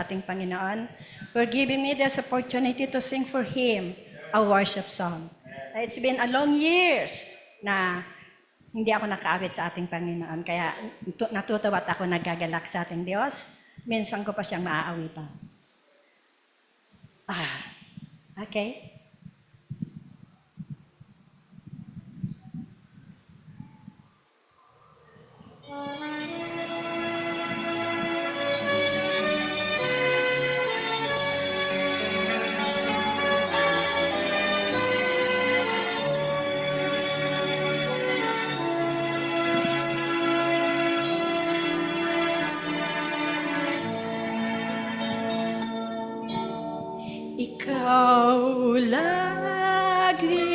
ating Panginoon for giving me this opportunity to sing for Him a worship song. It's been a long years na hindi ako nakaawit sa ating Panginoon. Kaya natutuwa at ako nagagalak sa ating Diyos. Minsan ko pa siyang maaawitan. Okay. Ikaw lagi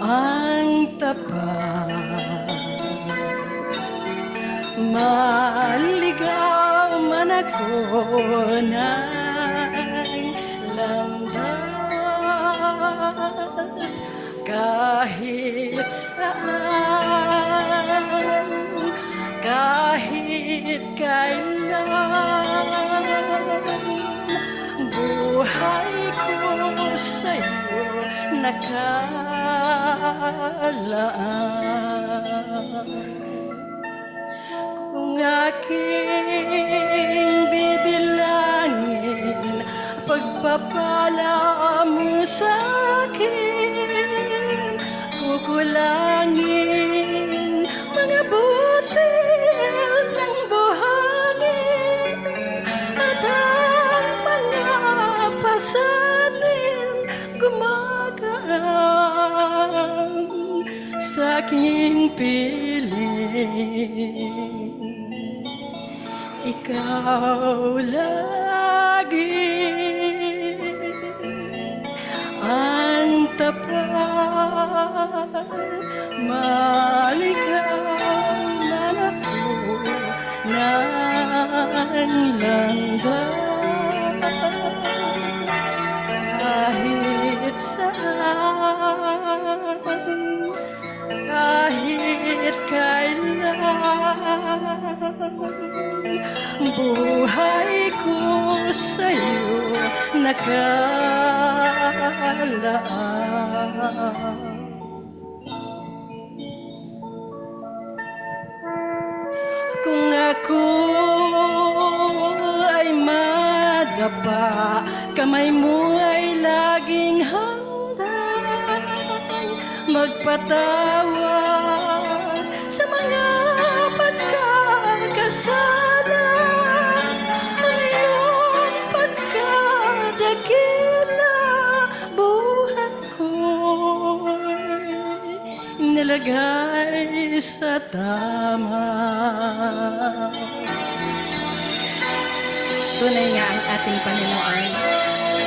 ang tapat, maligaw man ako ng landas, kahit saan, kahit kailan, buhay ko sa'yo nakalaan. Kung aking bibilangin pagpapala mo sa'kin, kukulangin mga butil ng buhangin at ang mga pasanin gumagaan sa aking piling. Ikaw lagi ang tapat, maligaw man ako ng landas, kahit saan, kahit kailan, buhay ko sa'yo nakalaan. Kung ako ay madapa, kamay mo ay laging handang magpatawad sa mga pagkakasala. Ang iyong pagkadakila, buhay ko'y nilagay sa tama. Tunay nga ang ating Panginoon.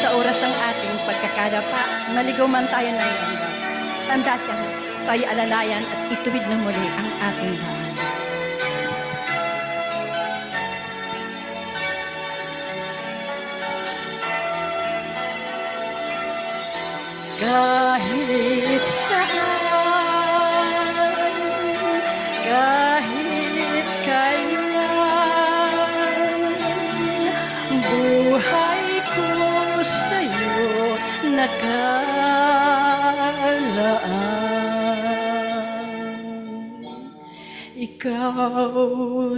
Sa oras ng ating pagkakadapa, maligaw man tayo na ilandas. Tanda siyang tayo alalayan at ituwid na muli ang ating bahay. Kahit saan, kahit kailan, buhay ko sa'yo nakalaan. Ikaw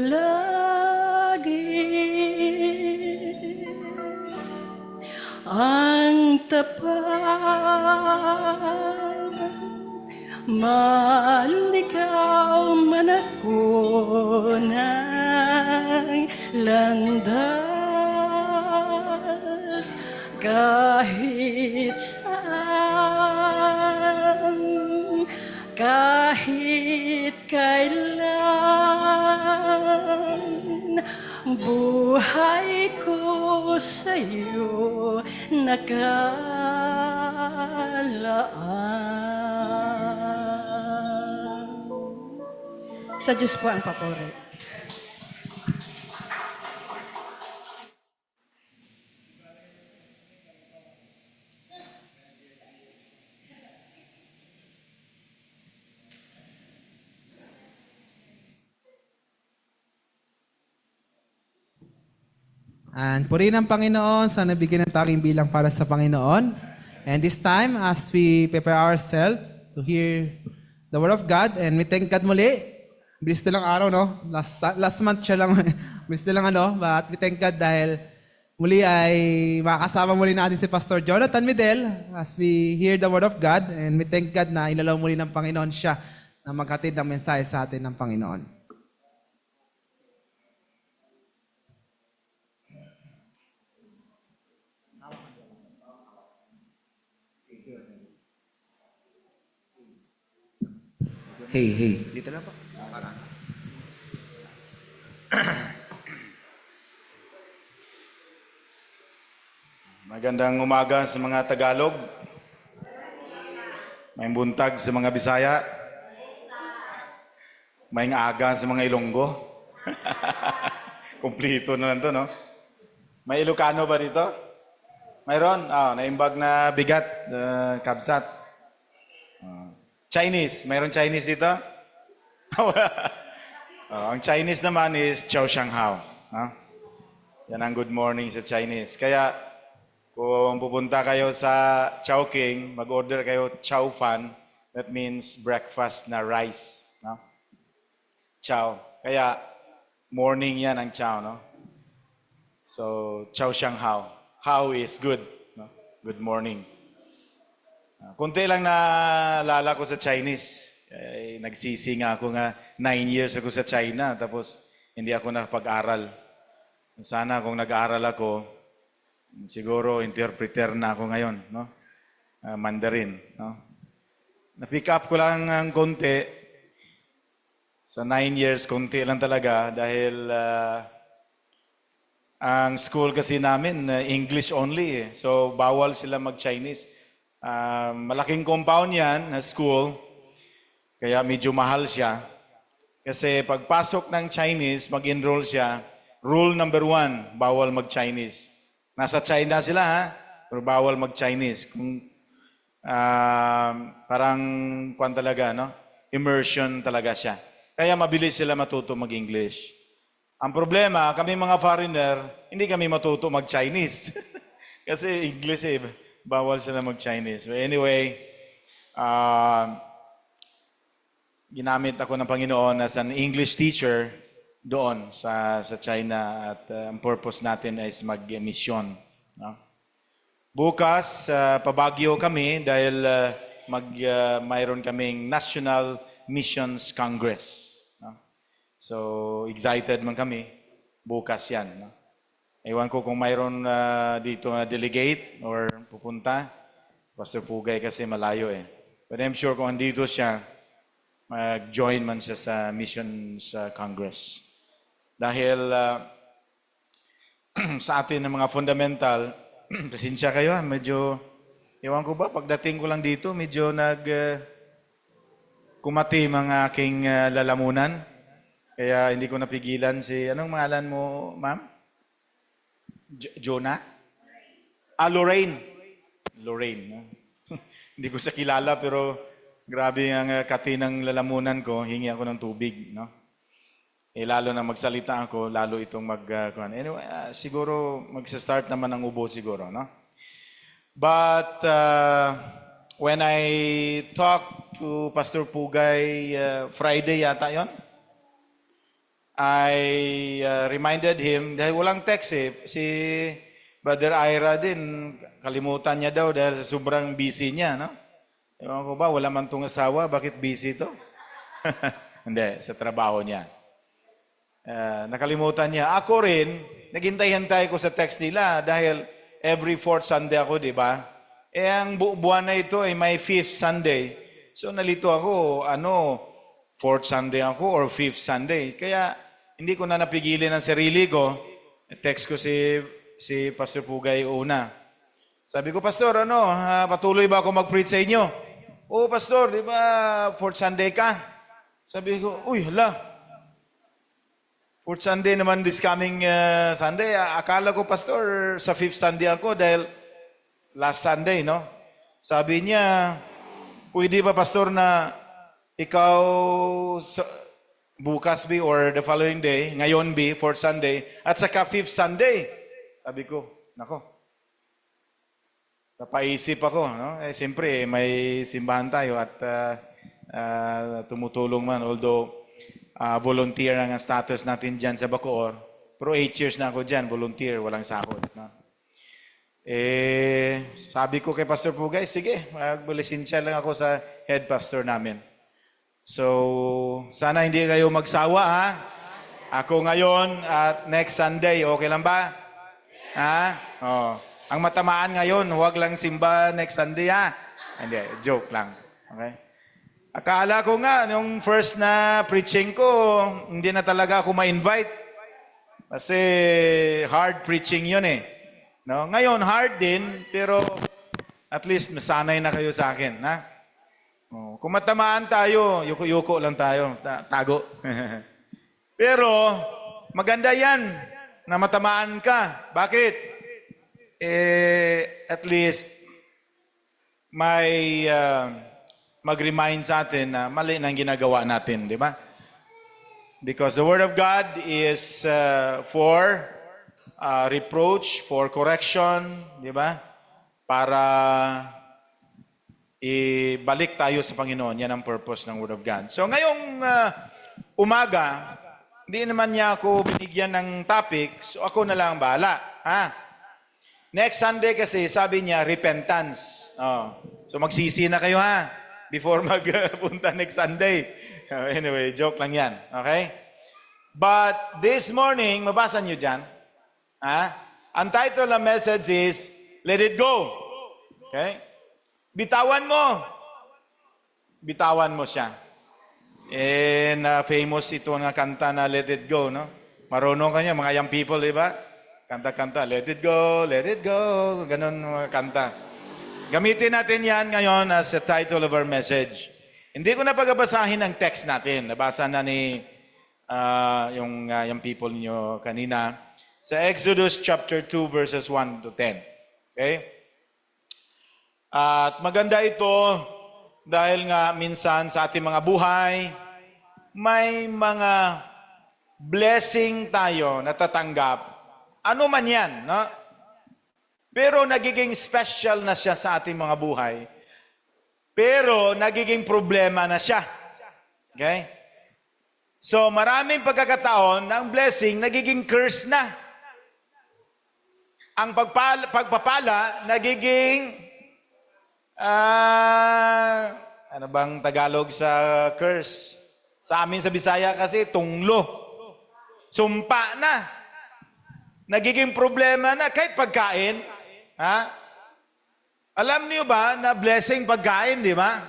lagi ang tapat, maligaw man ako ng landas, kahit saan, kahit kailan, buhay ko sa'yo nakalaan. Sa Diyos po ang papuri. And purihin ang Panginoon sa nabigyan ng taking bilang para sa Panginoon. And this time, as we prepare ourselves to hear the Word of God, and we thank God muli. Bilis na lang araw, no? Last month siya lang. Bilis na lang but we thank God dahil muli ay makakasama muli natin si Pastor Jonathan Medel as we hear the Word of God. And we thank God na inalaw muli ng Panginoon siya na maghatid ng mensahe sa atin ng Panginoon. Hey. Dito lang po. Magandang umaga sa mga Tagalog. May buntag sa mga Bisaya. May aga sa mga Ilonggo. Kumplito na lang to, no? May Ilocano ba dito? Mayroon? Naimbag na bigat, kabsat. Chinese. Mayroon Chinese dito? Ang Chinese naman is Chow Shang Hao. Yan ang good morning sa Chinese. Kaya kung pupunta kayo sa Chowking, mag-order kayo Chow Fan. That means breakfast na rice. No? Chow. Kaya morning yan ang Chow. No? So, Chow Shang Hao. Hao is good. No? Good morning. Kunti lang naalala ko sa Chinese. Nagsisi nga ako nga 9 years ako sa China tapos hindi ako nakapag-aral. Sana kung nag-aaral ako, siguro interpreter na ako ngayon, no? Mandarin, no? Na-pick up ko lang ang konti. Sa 9 years, konti lang talaga dahil ang school kasi namin, English only. So, bawal sila mag-Chinese. Malaking compound yan na school, kaya medyo mahal siya. Kasi pagpasok ng Chinese, mag-enroll siya, rule number 1, bawal mag-Chinese. Nasa China sila ha, pero bawal mag-Chinese. Kung, parang kwan talaga, no? Immersion talaga siya. Kaya mabilis sila matuto mag-English. Ang problema, kami mga foreigner, hindi kami matuto mag-Chinese. Kasi English bawal sila mag-Chinese. But anyway, ginamit ako ng Panginoon as an English teacher doon sa China at ang purpose natin is mag-mission. No? Bukas, pabagyo kami dahil mayroon kaming National Missions Congress. No? So, excited man kami. Bukas yan. No? Ewan ko kung mayroon dito na delegate or pupunta. Pastor Pugay kasi malayo But I'm sure kung andito siya, mag-join man siya sa Missions Congress. Dahil sa atin ng mga fundamental, pasensya kayo medyo, ewan ko ba, pagdating ko lang dito, medyo kumati mga aking lalamunan. Kaya hindi ko napigilan anong pangalan mo, ma'am? Jonah? Lorraine. Lorraine. No? Hindi ko siya kilala pero grabe ang kati ng lalamunan ko. Hingi ako ng tubig. No? Lalo na magsalita ako, lalo itong anyway, siguro magsa-start naman ang ubo siguro. No? But when I talked to Pastor Pugay Friday yata yon, I reminded him, dahil walang text si Brother Ira din, kalimutan niya daw dahil sa sobrang busy niya, no? Ewan ko ba, wala man tong asawa, bakit busy to? Hindi, sa trabaho niya. Nakalimutan niya. Ako rin, naghintay-hintay ko sa text nila dahil every 4th Sunday ako, di ba? Ang buwan na ito ay may 5th Sunday. So nalito ako, 4th Sunday ako or 5th Sunday. Kaya hindi ko na napigilin ang sarili ko. Text ko si Pastor Pugay una. Sabi ko, Pastor, patuloy ba ako mag-preach sa inyo? Oo, Pastor, di ba 4th Sunday ka? Sabi ko, hala. 4th Sunday naman this coming Sunday. Akala ko, Pastor, sa 5th Sunday ako dahil last Sunday, no? Sabi niya, pwede ba, Pastor, na ikaw bukas or the following day, ngayon 4th Sunday, at saka 5th Sunday. Sabi ko, nako, napaisip ako, no? Siyempre, may simbahan tayo at tumutulong man. Although, volunteer ang status natin dyan sa Bacoor. Pero 8 years na ako dyan, volunteer, walang sahod. No? Sabi ko kay Pastor Pugay, sige, magbalisensya lang ako sa head pastor namin. So, sana hindi kayo magsawa, ha? Ako ngayon at next Sunday, okay lang ba? Ha? Oh. Ang matamaan ngayon, huwag lang simba next Sunday, ha? Hindi, joke lang. Okay? Akala ko nga, yung first na preaching ko, hindi na talaga ako ma-invite. Kasi hard preaching yun eh. No? Ngayon, hard din, pero at least nasanay na kayo sa akin. Ha? Oh, kung matamaan tayo, yuko-yuko lang tayo, tago. Pero maganda yan na matamaan ka. Bakit? At least may mag-remind sa atin na mali na ang ginagawa natin, di ba? Because the Word of God is for reproach, for correction, di ba? Para ibalik tayo sa Panginoon. Yan ang purpose ng Word of God. So ngayong umaga, hindi naman niya ako binigyan ng topic, so ako na lang bahala. Ha? Next Sunday kasi, sabi niya, repentance. Oh. So magsisi na kayo ha, before magpunta next Sunday. Anyway, joke lang yan. Okay? But this morning, mabasa niyo dyan. Ha? Ang title ng message is, Let It Go. Okay? Bitawan mo. Bitawan mo siya. And famous ito nga kanta na Let It Go, no? Marunong kanya, mga young people, di ba? Kanta-kanta, Let It Go, Let It Go. Ganon mga kanta. Gamitin natin yan ngayon as a title of our message. Hindi ko na pagbabasahin ang text natin. Nabasa na ni yung young people niyo kanina. Sa Exodus chapter 2 verses 1 to 10. Okay? At maganda ito dahil nga minsan sa ating mga buhay, may mga blessing tayo natatanggap. Ano man yan, no? Pero nagiging special na siya sa ating mga buhay. Pero nagiging problema na siya. Okay? So maraming pagkakataon na ang blessing nagiging curse na. Ang pagpapala nagiging ano bang Tagalog sa curse? Sa amin sa Bisaya kasi tunglo. Sumpa na. Nagiging problema na kahit pagkain. Ha? Alam niyo ba na blessing pagkain, di ba?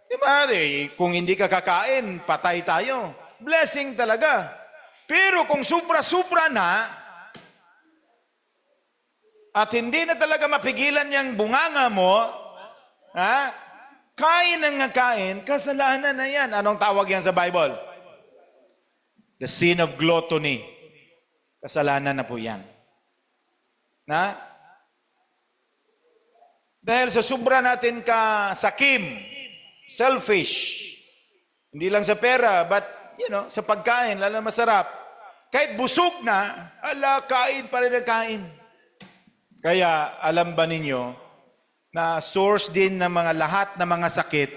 Di ba? Kung hindi ka kakain, patay tayo. Blessing talaga. Pero kung supra-supra na, at hindi na talaga mapigilan yung bunganga mo, ha? Kain ng kain, kasalanan na yan. Anong tawag yan sa Bible? The sin of gluttony. Kasalanan na po yan. Na? Dahil sa sobra natin ka sakim, selfish, hindi lang sa pera, but, sa pagkain, lalo masarap. Kahit busog na, kain pa rin ang kain. Kaya, alam ba ninyo, na source din ng mga lahat ng mga sakit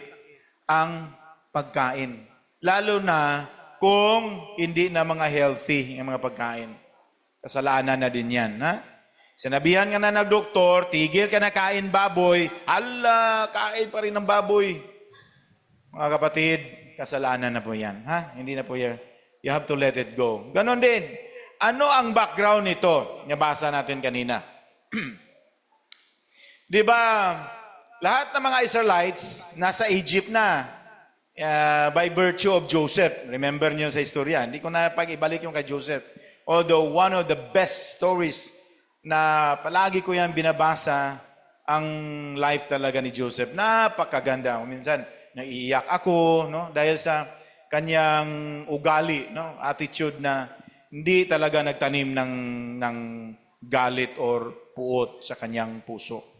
ang pagkain. Lalo na kung hindi na mga healthy ang mga pagkain. Kasalanan na din yan. Ha? Sinabihan ka na ng doktor, tigil ka na kain baboy, kain pa rin ng baboy. Mga kapatid, kasalanan na po yan. Ha? Hindi na po yan. You have to let it go. Ganon din. Ano ang background nito? Nabasa natin kanina. Di ba, lahat ng mga Israelites nasa Egypt na by virtue of Joseph. Remember niyo sa istorya. Hindi ko na pag-ibalik yung kay Joseph. Although one of the best stories na palagi ko yan binabasa, ang life talaga ni Joseph. Napakaganda. Minsan, naiiyak ako, no? Dahil sa kanyang ugali, no? Attitude na hindi talaga nagtanim ng galit or puot sa kanyang puso.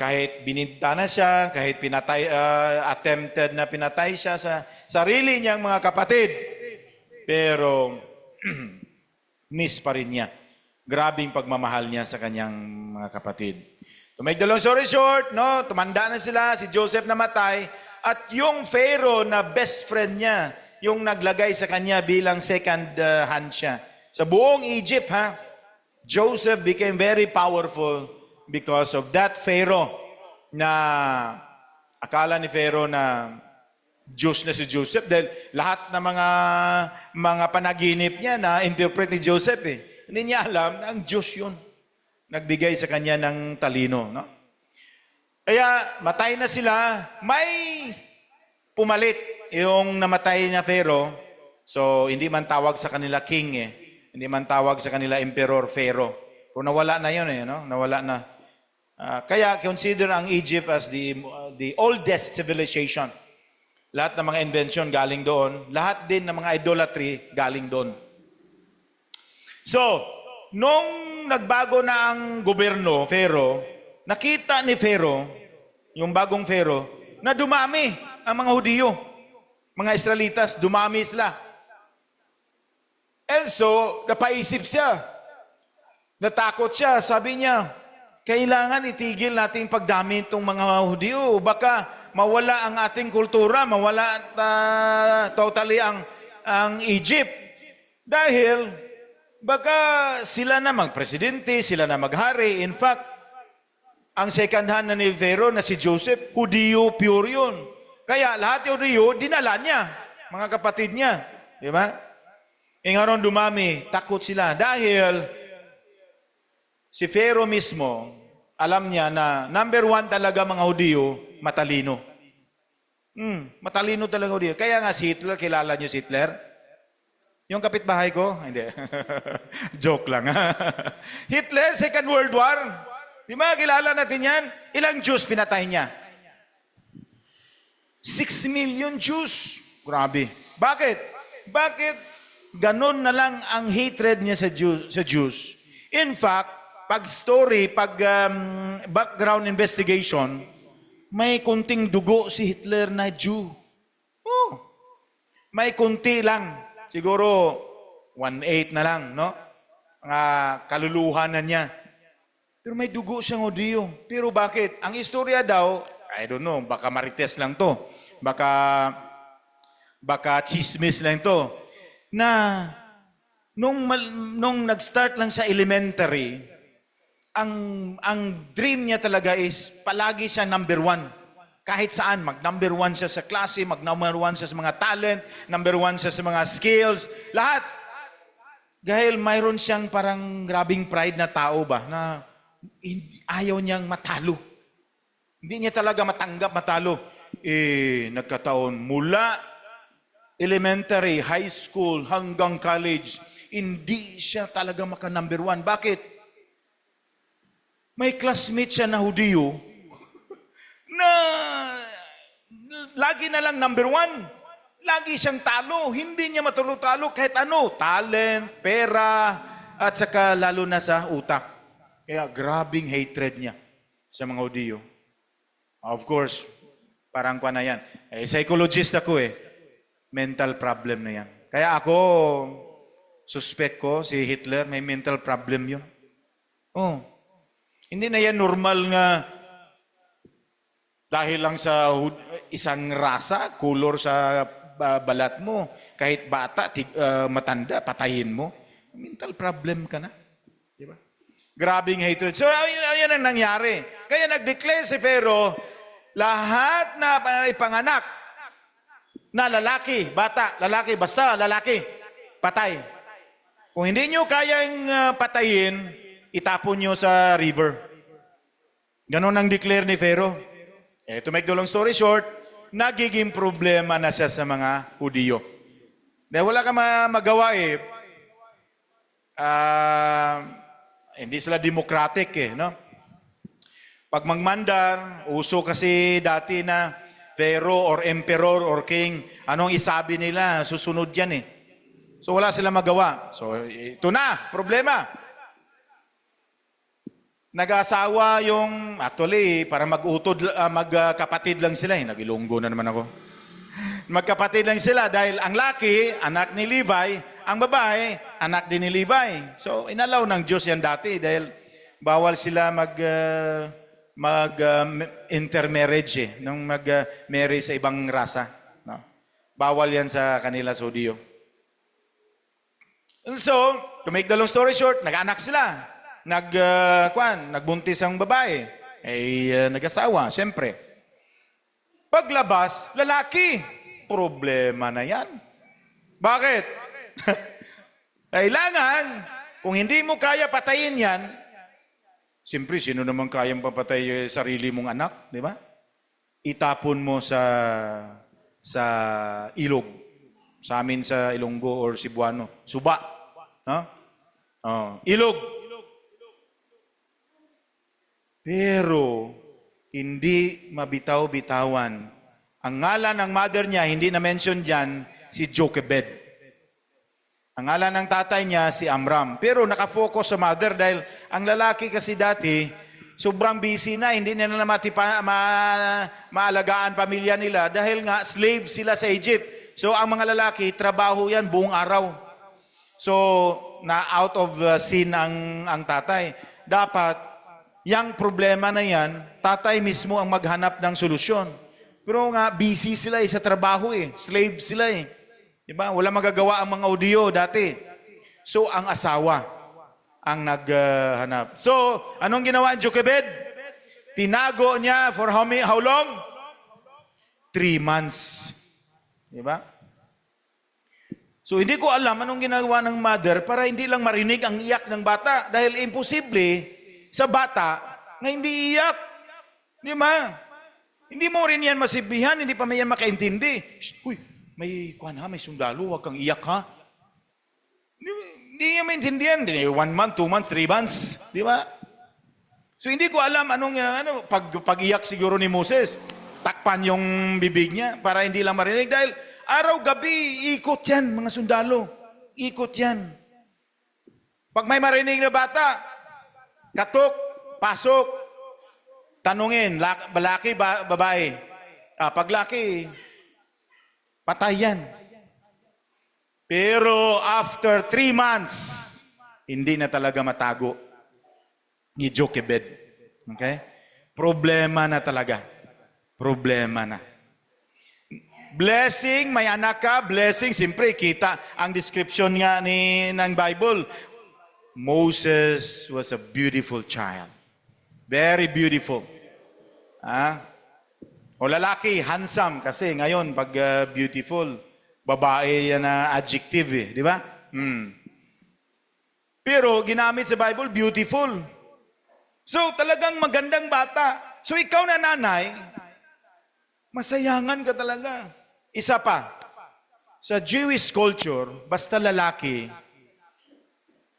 Kahit bininta na siya, kahit attempted na pinatay siya sa sarili niyang mga kapatid, pero miss pa rin niya Grabing pagmamahal niya sa kanyang mga kapatid. To make the long story short, no, tumanda na sila, si Joseph namatay, at yung Pharaoh na best friend niya, yung naglagay sa kanya bilang second hand siya. Sa buong Egypt, Joseph became very powerful because of that Pharaoh na akala ni Pharaoh na Diyos na si Joseph dahil lahat ng mga panaginip niya na interpret ni Joseph Hindi niya alam na ang Diyos yun. Nagbigay sa kanya ng talino. No? Kaya matay na sila, may pumalit yung namatay na Pharaoh. So hindi man tawag sa kanila king Hindi man tawag sa kanila emperor Pharaoh. Pero nawala na yun no? Nawala na. Kaya consider ang Egypt as the oldest civilization. Lahat ng mga invention galing doon. Lahat din ng mga idolatry galing doon. So, nung nagbago na ang gobyerno, Pharaoh, nakita ni Pharaoh, yung bagong Pharaoh, na dumami ang mga Hudiyo. Mga Israelitas, dumami sila. And so, napaisip siya. Natakot siya. Sabi niya, kailangan itigil natin pagdami itong mga Hudiyo. Baka mawala ang ating kultura, mawala totally ang Egypt. Dahil baka sila na magpresidente, sila na maghari. In fact, ang second hand na ni Pharaoh na si Joseph, Hudiyo pure yun. Kaya lahat yung Hudiyo, dinala niya, mga kapatid niya. Di ba? Ngayon dumami, takot sila. Dahil si Pharaoh mismo, alam niya na number one talaga mga Hudiyo, matalino. Matalino talaga Hudiyo. Kaya nga si Hitler, kilala niyo si Hitler? Yung kapitbahay ko? Hindi. Joke lang. Hitler, Second World War. Di ba, kilala natin yan? Ilang Jews pinatay niya? 6 million Jews. Grabe. Bakit? Bakit ganon na lang ang hatred niya sa Jews? In fact, pag background investigation, may kunting dugo si Hitler na Jew. Oh, may kunti lang. Siguro 1/8 na lang, no? Mga kaluluhan na niya. Pero may dugo siyang Hudiyo. Pero bakit? Ang istorya daw, I don't know, baka marites lang to. Baka chismis lang to. Na nung nag-start lang sa elementary, ang dream niya talaga is palagi siya number one. Kahit saan, mag-number one siya sa klase, mag-number one siya sa mga talent, number one siya sa mga skills, lahat. Dahil mayroon siyang parang grabing pride na tao ba, na ayaw niyang matalo. Hindi niya talaga matanggap matalo. Nagkataon, mula elementary, high school, hanggang college, hindi siya talaga maka-number one. Bakit? May classmate siya na Hudiyo na lagi na lang number one. Lagi siyang talo. Hindi niya matalo-talo kahit ano. Talent, pera, at saka lalo na sa utak. Kaya grabing hatred niya sa mga Hudiyo. Of course, parang pa na yan. Psychologist ako Mental problem na yan. Kaya ako, suspect ko, si Hitler, may mental problem yun. Hindi na yan normal nga dahil lang sa isang rasa, color sa balat mo, kahit bata, matanda, patayin mo. Mental problem ka na. Di ba? Grabing hatred. So, yan ang nangyari. Kaya nag-declare si Pharaoh, lahat na ipanganak na lalaki, bata, lalaki, basta lalaki, patay. Kung hindi nyo kayang patayin, itapon nyo sa river. Ganon ang declare ni Pharaoh. To make the long story short, nagiging problema na siya sa mga Hudiyo. Dahil wala ka magawa hindi sila democratic no? Pag magmandar, uso kasi dati na Pharaoh or emperor or king, anong isabi nila, susunod yan So wala sila magawa. So ito na, problema. Nag-asawa yung, actually, para magkapatid lang sila. Nagilunggo na naman ako. Magkapatid lang sila dahil ang laki, anak ni Levi, Ang babae, anak din ni Levi. So, inalaw ng Diyos yan dati dahil bawal sila intermarriage nung mag-marry sa ibang rasa. No? Bawal yan sa kanila sa Hudiyo. And so, to make the long story short, nag-anak sila. Nagbuntis ang babae. Nag-asawa, siyempre. Paglabas, lalaki. Problema na yan. Bakit? Kailangan, kung hindi mo kaya patayin yan, siyempre, sino naman kayang papatay sarili mong anak, di ba? Itapon mo sa ilog. Sa amin sa Ilonggo or Cebuano. Suba. No? Ilog. Pero, hindi mabitaw-bitawan. Ang ngalan ng mother niya, hindi na-mention dyan, si Jochebed. Ang ngalan ng tatay niya, si Amram. Pero nakafocus sa mother dahil ang lalaki kasi dati, sobrang busy na, hindi nila na maalagaan pamilya nila dahil nga slave sila sa Egypt. So ang mga lalaki, trabaho yan buong araw. So, na out of scene ang tatay. Dapat, yang problema na yan, tatay mismo ang maghanap ng solusyon. Pero nga, busy sila sa trabaho slave sila Diba? Wala magagawa ang mga Hudiyo dati. So, ang asawa ang naghanap. So, anong ginawa ni Jochebed? Tinago niya for how long? 3 months. Diba? So, hindi ko alam anong ginagawa ng mother para hindi lang marinig ang iyak ng bata. Dahil imposible sa bata na hindi iyak. Di ba? Hindi mo rin yan masibihan, hindi pa may yan makaintindi. Uy, may sundalo, huwag kang iyak ha. Hindi niya maintindihan. 1 month, 2 months, 3 months. Di ba? So hindi ko alam pag-iyak siguro ni Moses. Takpan yung bibig niya para hindi lang marinig. Dahil araw-gabi, ikot yan, mga sundalo. Ikot yan. Pag may marinig na bata, katok, pasok, tanungin, lalaki, babae. Pag laki, patay yan. Pero after 3 months, hindi na talaga matago ni Jochebed. Okay? Problema na talaga. Problema na. Blessing, may anak ka, blessing. Siyempre, kita ang description nga ng Bible. Moses was a beautiful child. Very beautiful. O lalaki, handsome. Kasi ngayon, pag beautiful, babae yan na adjective di ba? Pero ginamit sa Bible, beautiful. So talagang magandang bata. So ikaw na nanay, masayangan ka talaga. Isa pa, sa Jewish culture, basta lalaki,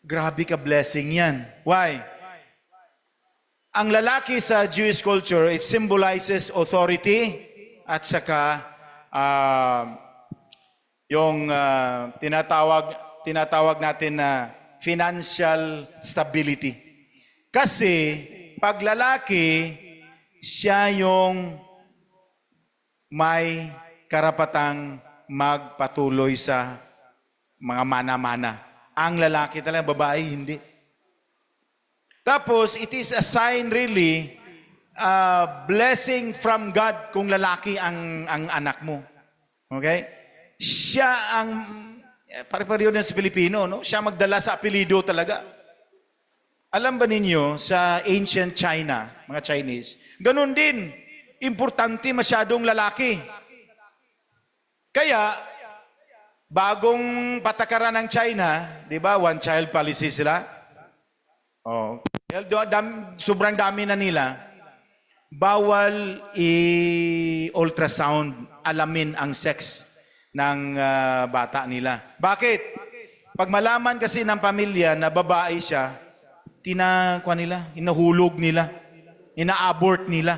grabe ka blessing yan. Why? Ang lalaki sa Jewish culture, it symbolizes authority at saka yung tinatawag natin na financial stability. Kasi pag lalaki, siya yung may karapatang magpatuloy sa mga mana-mana. Ang lalaki talaga, babae, hindi. Tapos, it is a sign really, blessing from God kung lalaki ang anak mo. Okay? Siya ang, pare-pareho din sa Pilipino, no? Siya magdala sa apelido talaga. Alam ba ninyo, sa ancient China, mga Chinese, ganun din, importante masyadong lalaki. Kaya, bagong patakaran ng China, di ba, one child policy sila. Sobrang dami na nila. Bawal i-ultrasound, alamin ang sex ng bata nila. Bakit? Pag malaman kasi ng pamilya na babae siya, hinahulog nila, ina-abort nila.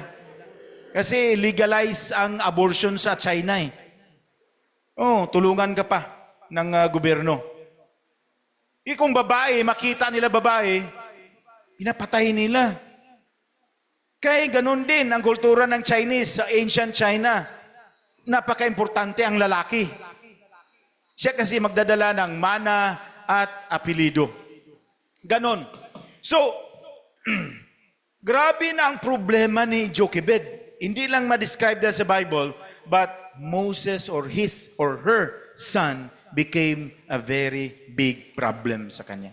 Kasi legalize ang abortion sa China tulungan ka pa ng gobyerno. Kung babae, makita nila babae, pinapatay nila. Kaya ganun din ang kultura ng Chinese sa ancient China. Napaka-importante ang lalaki. Siya kasi magdadala ng mana at apelido. Ganon. So, grabe na ang problema ni Jochebed. Hindi lang ma-describe that sa Bible, but Moses or his or her son became a very big problem sa kanya.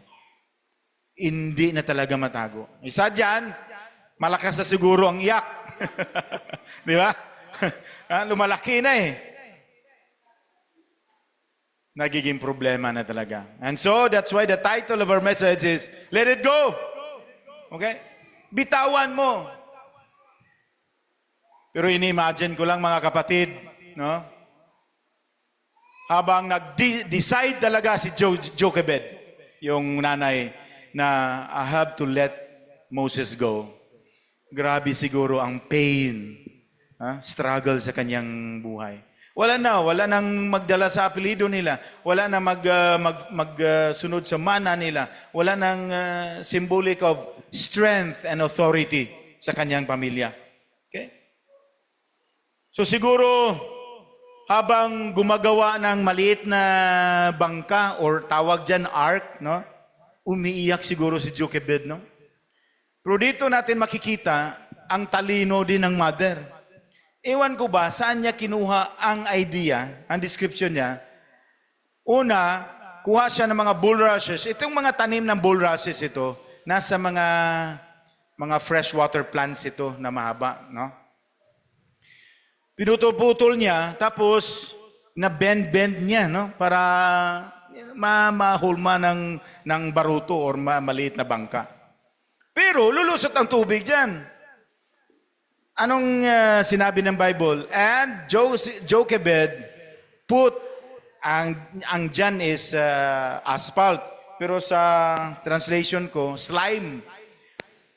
Hindi na talaga matago. Isa dyan, malakas na siguro ang iyak. Di ba? Lumalaki na eh. Nagiging problema na talaga. And so, that's why the title of our message is, Let It Go! Okay? Bitawan mo. Pero ini-imagine ko lang mga kapatid, no? Habang nag-decide talaga si Jochebed, yung nanay, na I have to let Moses go. Grabe siguro ang pain, struggle sa kanyang buhay. Wala nang magdala sa apelido nila. Wala na magsunod sa mana nila. Wala nang symbolic of strength and authority sa kanyang pamilya. Okay? So siguro, habang gumagawa ng maliit na bangka or tawag dyan ark, no? Umiiyak siguro si Jochebed, no? Pero dito natin makikita ang talino din ng mother. Ewan ko ba, saan niya kinuha ang idea, ang description niya? Una, kuha siya ng mga bulrushes. Itong mga tanim ng bulrushes ito, nasa mga freshwater plants ito na mahaba, no? Pinutol-putol niya, tapos na-bend niya, no? Para mahulma ng baruto or maliit na bangka. Pero lulusot ang tubig diyan. Anong sinabi ng Bible? And Jochebed put, ang dyan is asphalt. Pero sa translation ko, slime.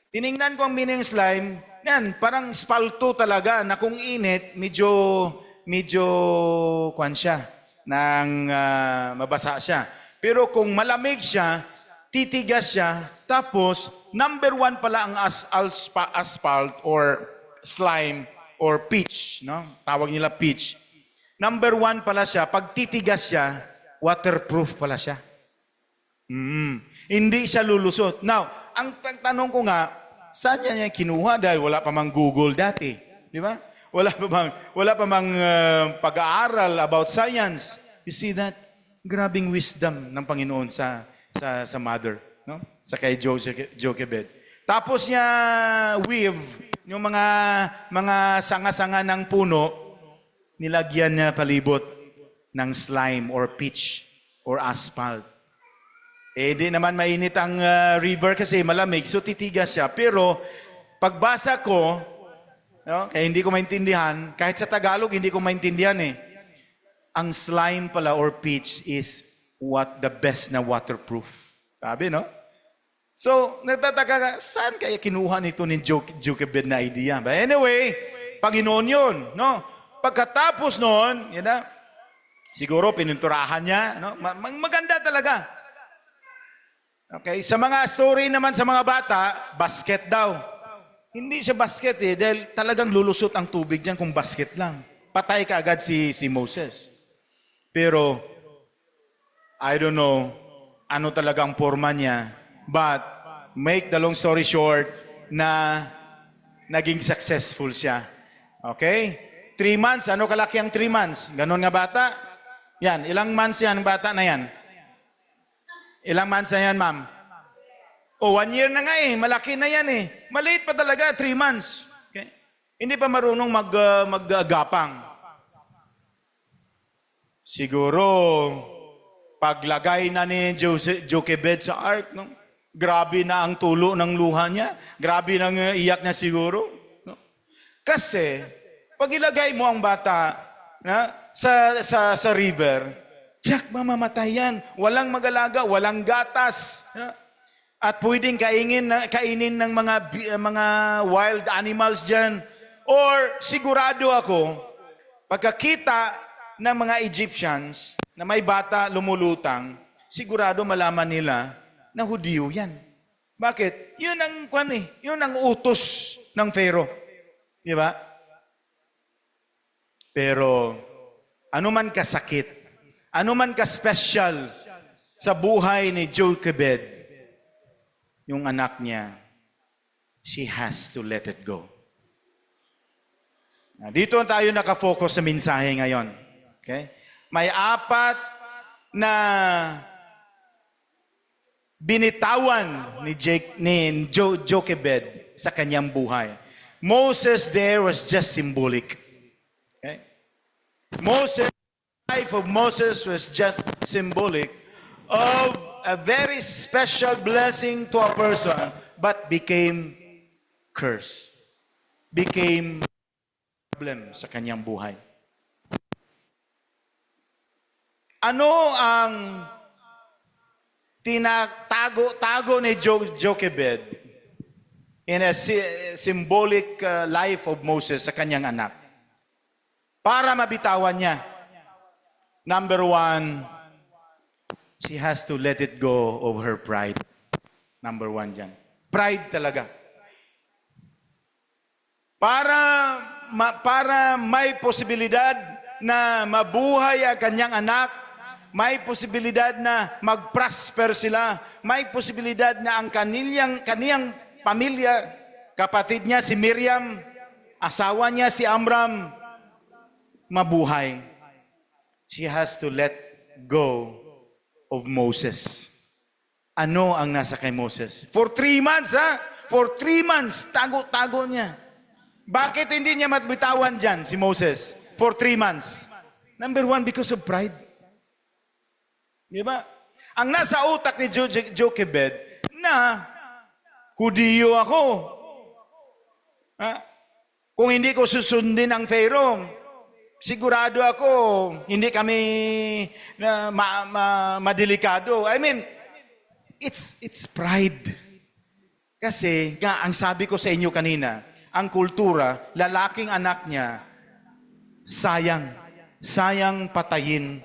Tiningnan ko ang meaning slime, yan, parang spalto talaga na kung init, medyo kwan siya, mabasa siya. Pero kung malamig siya, titigas siya, tapos number 1 pala ang asphalt or slime or pitch, no? Tawag nila pitch. Number 1 pala siya, pag titigas siya, waterproof pala siya. Hindi siya lulusot. Now, ang tanong ko nga, saan niya kinuha dahil wala pa mang Google dati, di ba? Wala pa mang pag-aaral about science. You see that? Grabing wisdom ng Panginoon sa mother, no? Sa kay Jochebed. Tapos niya weave yung mga sanga-sanga ng puno, nilagyan niya palibot ng slime or pitch or asphalt. Di naman mainit ang river kasi malamig, so titigas siya. Pero pagbasa ko, no, kaya hindi ko maintindihan, kahit sa Tagalog hindi ko maintindihan eh. Ang slime pala or pitch is the best na waterproof. Sabi, no? So, nagtataka ka, saan kaya kinuha nito ni Jochebed na idea? But anyway, Panginoon yun, no? Pagkatapos noon, yun na, siguro pininturahan niya, no? Maganda talaga. Okay, sa mga story naman sa mga bata, basket daw. Hindi siya basket eh, dahil talagang lulusot ang tubig diyan kung basket lang. Patay ka agad si Moses. Pero, I don't know, ano talagang forma niya. But, make the long story short, na naging successful siya. Okay? 3 months, ano kalaki ang 3 months? Ganon nga bata? Yan, ilang months yan ang bata na yan? Ilang months na yan, ma'am? 1 year na nga eh, malaki na yan eh. Maliit pa talaga, 3 months. Okay? Hindi pa marunong mag-agapang. Siguro, paglagay na ni Jochebed sa ark, no? Grabe na ang tulo ng luha niya. Grabe na iyak niya siguro. No? Kasi, pag ilagay mo ang bata sa river, Jack, mamamatay yan. Walang mag-alaga, walang gatas. At pwedeng kainin ng mga wild animals dyan. Or sigurado ako, pagkakita ng mga Egyptians na may bata lumulutang, sigurado malaman nila na Hudiyo yan. Bakit? Yun ang utos ng Pharaoh. Di ba? Pero, ano man kasakit, ano man ka-special sa buhay ni Jochebed, yung anak niya, she has to let it go. Dito tayo nakafocus sa mensahe ngayon. Okay? May apat na binitawan ni Jochebed sa kanyang buhay. Moses there was just symbolic. Okay? The life of Moses was just symbolic of a very special blessing to a person, but became curse. Became problem sa kanyang buhay. Ano ang tinatago ni Jochebed in a symbolic life of Moses sa kanyang anak? Para mabitawan niya. Number one, she has to let it go of her pride. Number one dyan. Pride talaga. Para may posibilidad na mabuhay ang kanyang anak, may posibilidad na mag-prosper sila, may posibilidad na ang kaniyang pamilya, kapatid niya si Miriam, asawa niya si Amram, mabuhay. She has to let go of Moses. Ano ang nasa kay Moses? For 3 months, ha? For 3 months, tago-tago niya. Bakit hindi niya matbitawan dyan si Moses for 3 months? Number one, because of pride. Di ba? Ang nasa utak ni Jochebed na Hudiyo ako. Ha? Kung hindi ko susundin ang Pharaoh, sigurado ako hindi kami madelikado. I mean, it's pride. Kasi nga ang sabi ko sa inyo kanina, ang kultura, lalaking anak niya, sayang patayin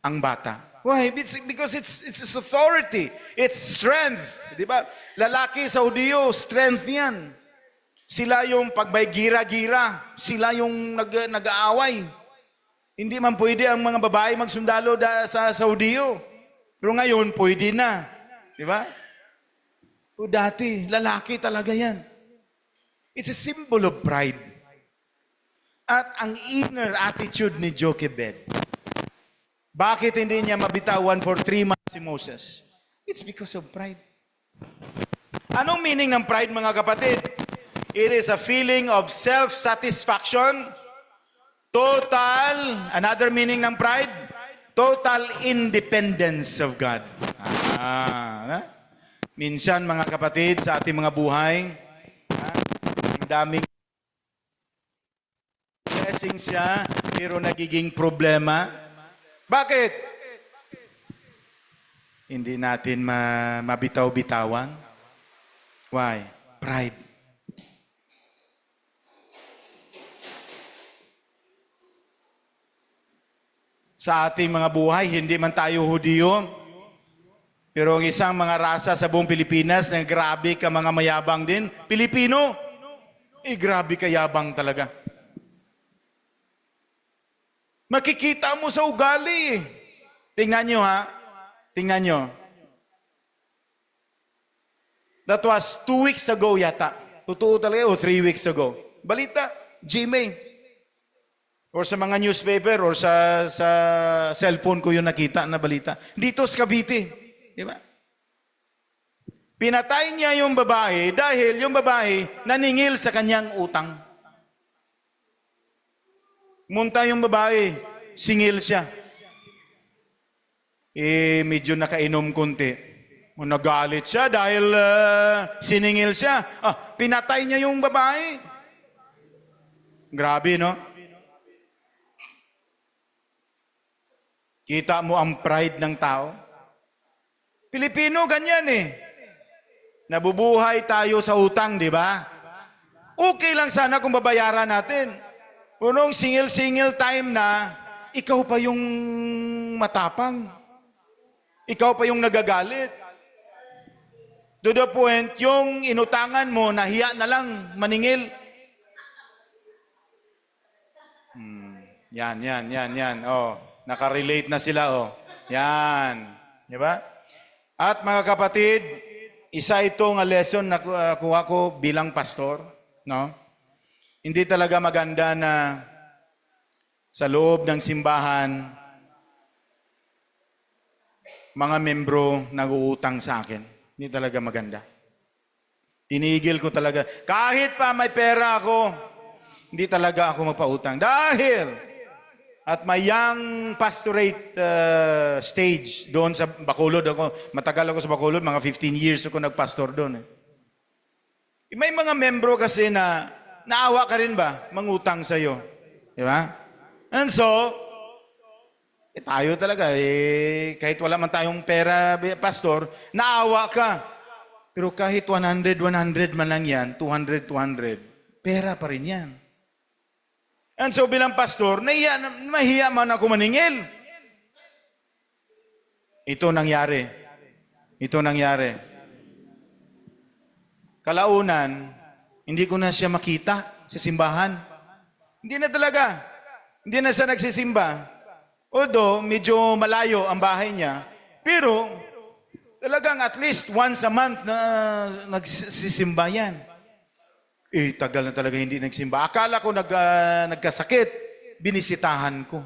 ang bata. Why? Because it's authority, it's strength, di ba? Lalaki sa Hudiyo, strength yan. Sila yung pagbay gira-gira, sila yung nag-aaway. Hindi man pwede ang mga babae magsundalo sa Hudiyo. Pero ngayon, pwede na. Di ba? O dati, lalaki talaga yan. It's a symbol of pride. At ang inner attitude ni Jochebed, bakit hindi niya mabitawan for 3 months si Moses? It's because of pride. Anong meaning ng pride, mga kapatid? It is a feeling of self-satisfaction, another meaning ng pride, total independence of God. Minsan, mga kapatid, sa ating mga buhay, ang daming blessing siya, pero nagiging problema. Bakit? Hindi natin mabitaw-bitawan. Why? Pride. Sa ating mga buhay, hindi man tayo Hudiyo, pero ang isang mga rasa sa buong Pilipinas na grabe ka mga mayabang din, Pilipino, grabe ka yabang talaga. Makikita mo sa ugali. Tingnan nyo, ha? Tingnan nyo. That was 2 weeks ago yata. Totoo talaga, o 3 weeks ago. Balita, GMA. Or sa mga newspaper, or sa cellphone ko yung nakita na balita. Dito sa Cavite. Di ba? Pinatay niya yung babae dahil yung babae naningil sa kanyang utang. Munta yung babae, singil siya. Medyo nakainom konti. Nagalit siya dahil siningil siya. Pinatay niya yung babae. Grabe, no? Kita mo ang pride ng tao? Pilipino, ganyan eh. Nabubuhay tayo sa utang, di ba? Okay lang sana kung babayaran natin. Punong singil-singil time na, ikaw pa yung matapang. Ikaw pa yung nagagalit. To the point, yung inutangan mo, nahiya na lang, maningil. Yan. Nakarelate na sila, oh. Yan. Di ba? At mga kapatid, isa itong lesson na kuha ko bilang pastor, no? Hindi talaga maganda na sa loob ng simbahan, mga membro nag-uutang sa akin. Hindi talaga maganda. Tinigil ko talaga. Kahit pa may pera ako, hindi talaga ako magpautang. Dahil, at may young pastorate stage doon sa Bacolod. Matagal ako sa Bacolod, mga 15 years ako nagpastor doon. May mga membro kasi na naawa ka rin ba? Mangutang sa'yo. Di ba? And so, tayo talaga, kahit wala man tayong pera, pastor, naawa ka. Pero kahit 100 man lang yan, 200, pera pa rin yan. And so bilang pastor, mahiya man ako maningil. Ito nangyari. Kalaunan, hindi ko na siya makita sa simbahan. Hindi na talaga. Hindi na siya nagsisimba. Although, medyo malayo ang bahay niya. Pero, talagang at least once a month na nagsisimba yan. Tagal na talaga hindi nagsimba. Akala ko nagkasakit. Binisitahan ko.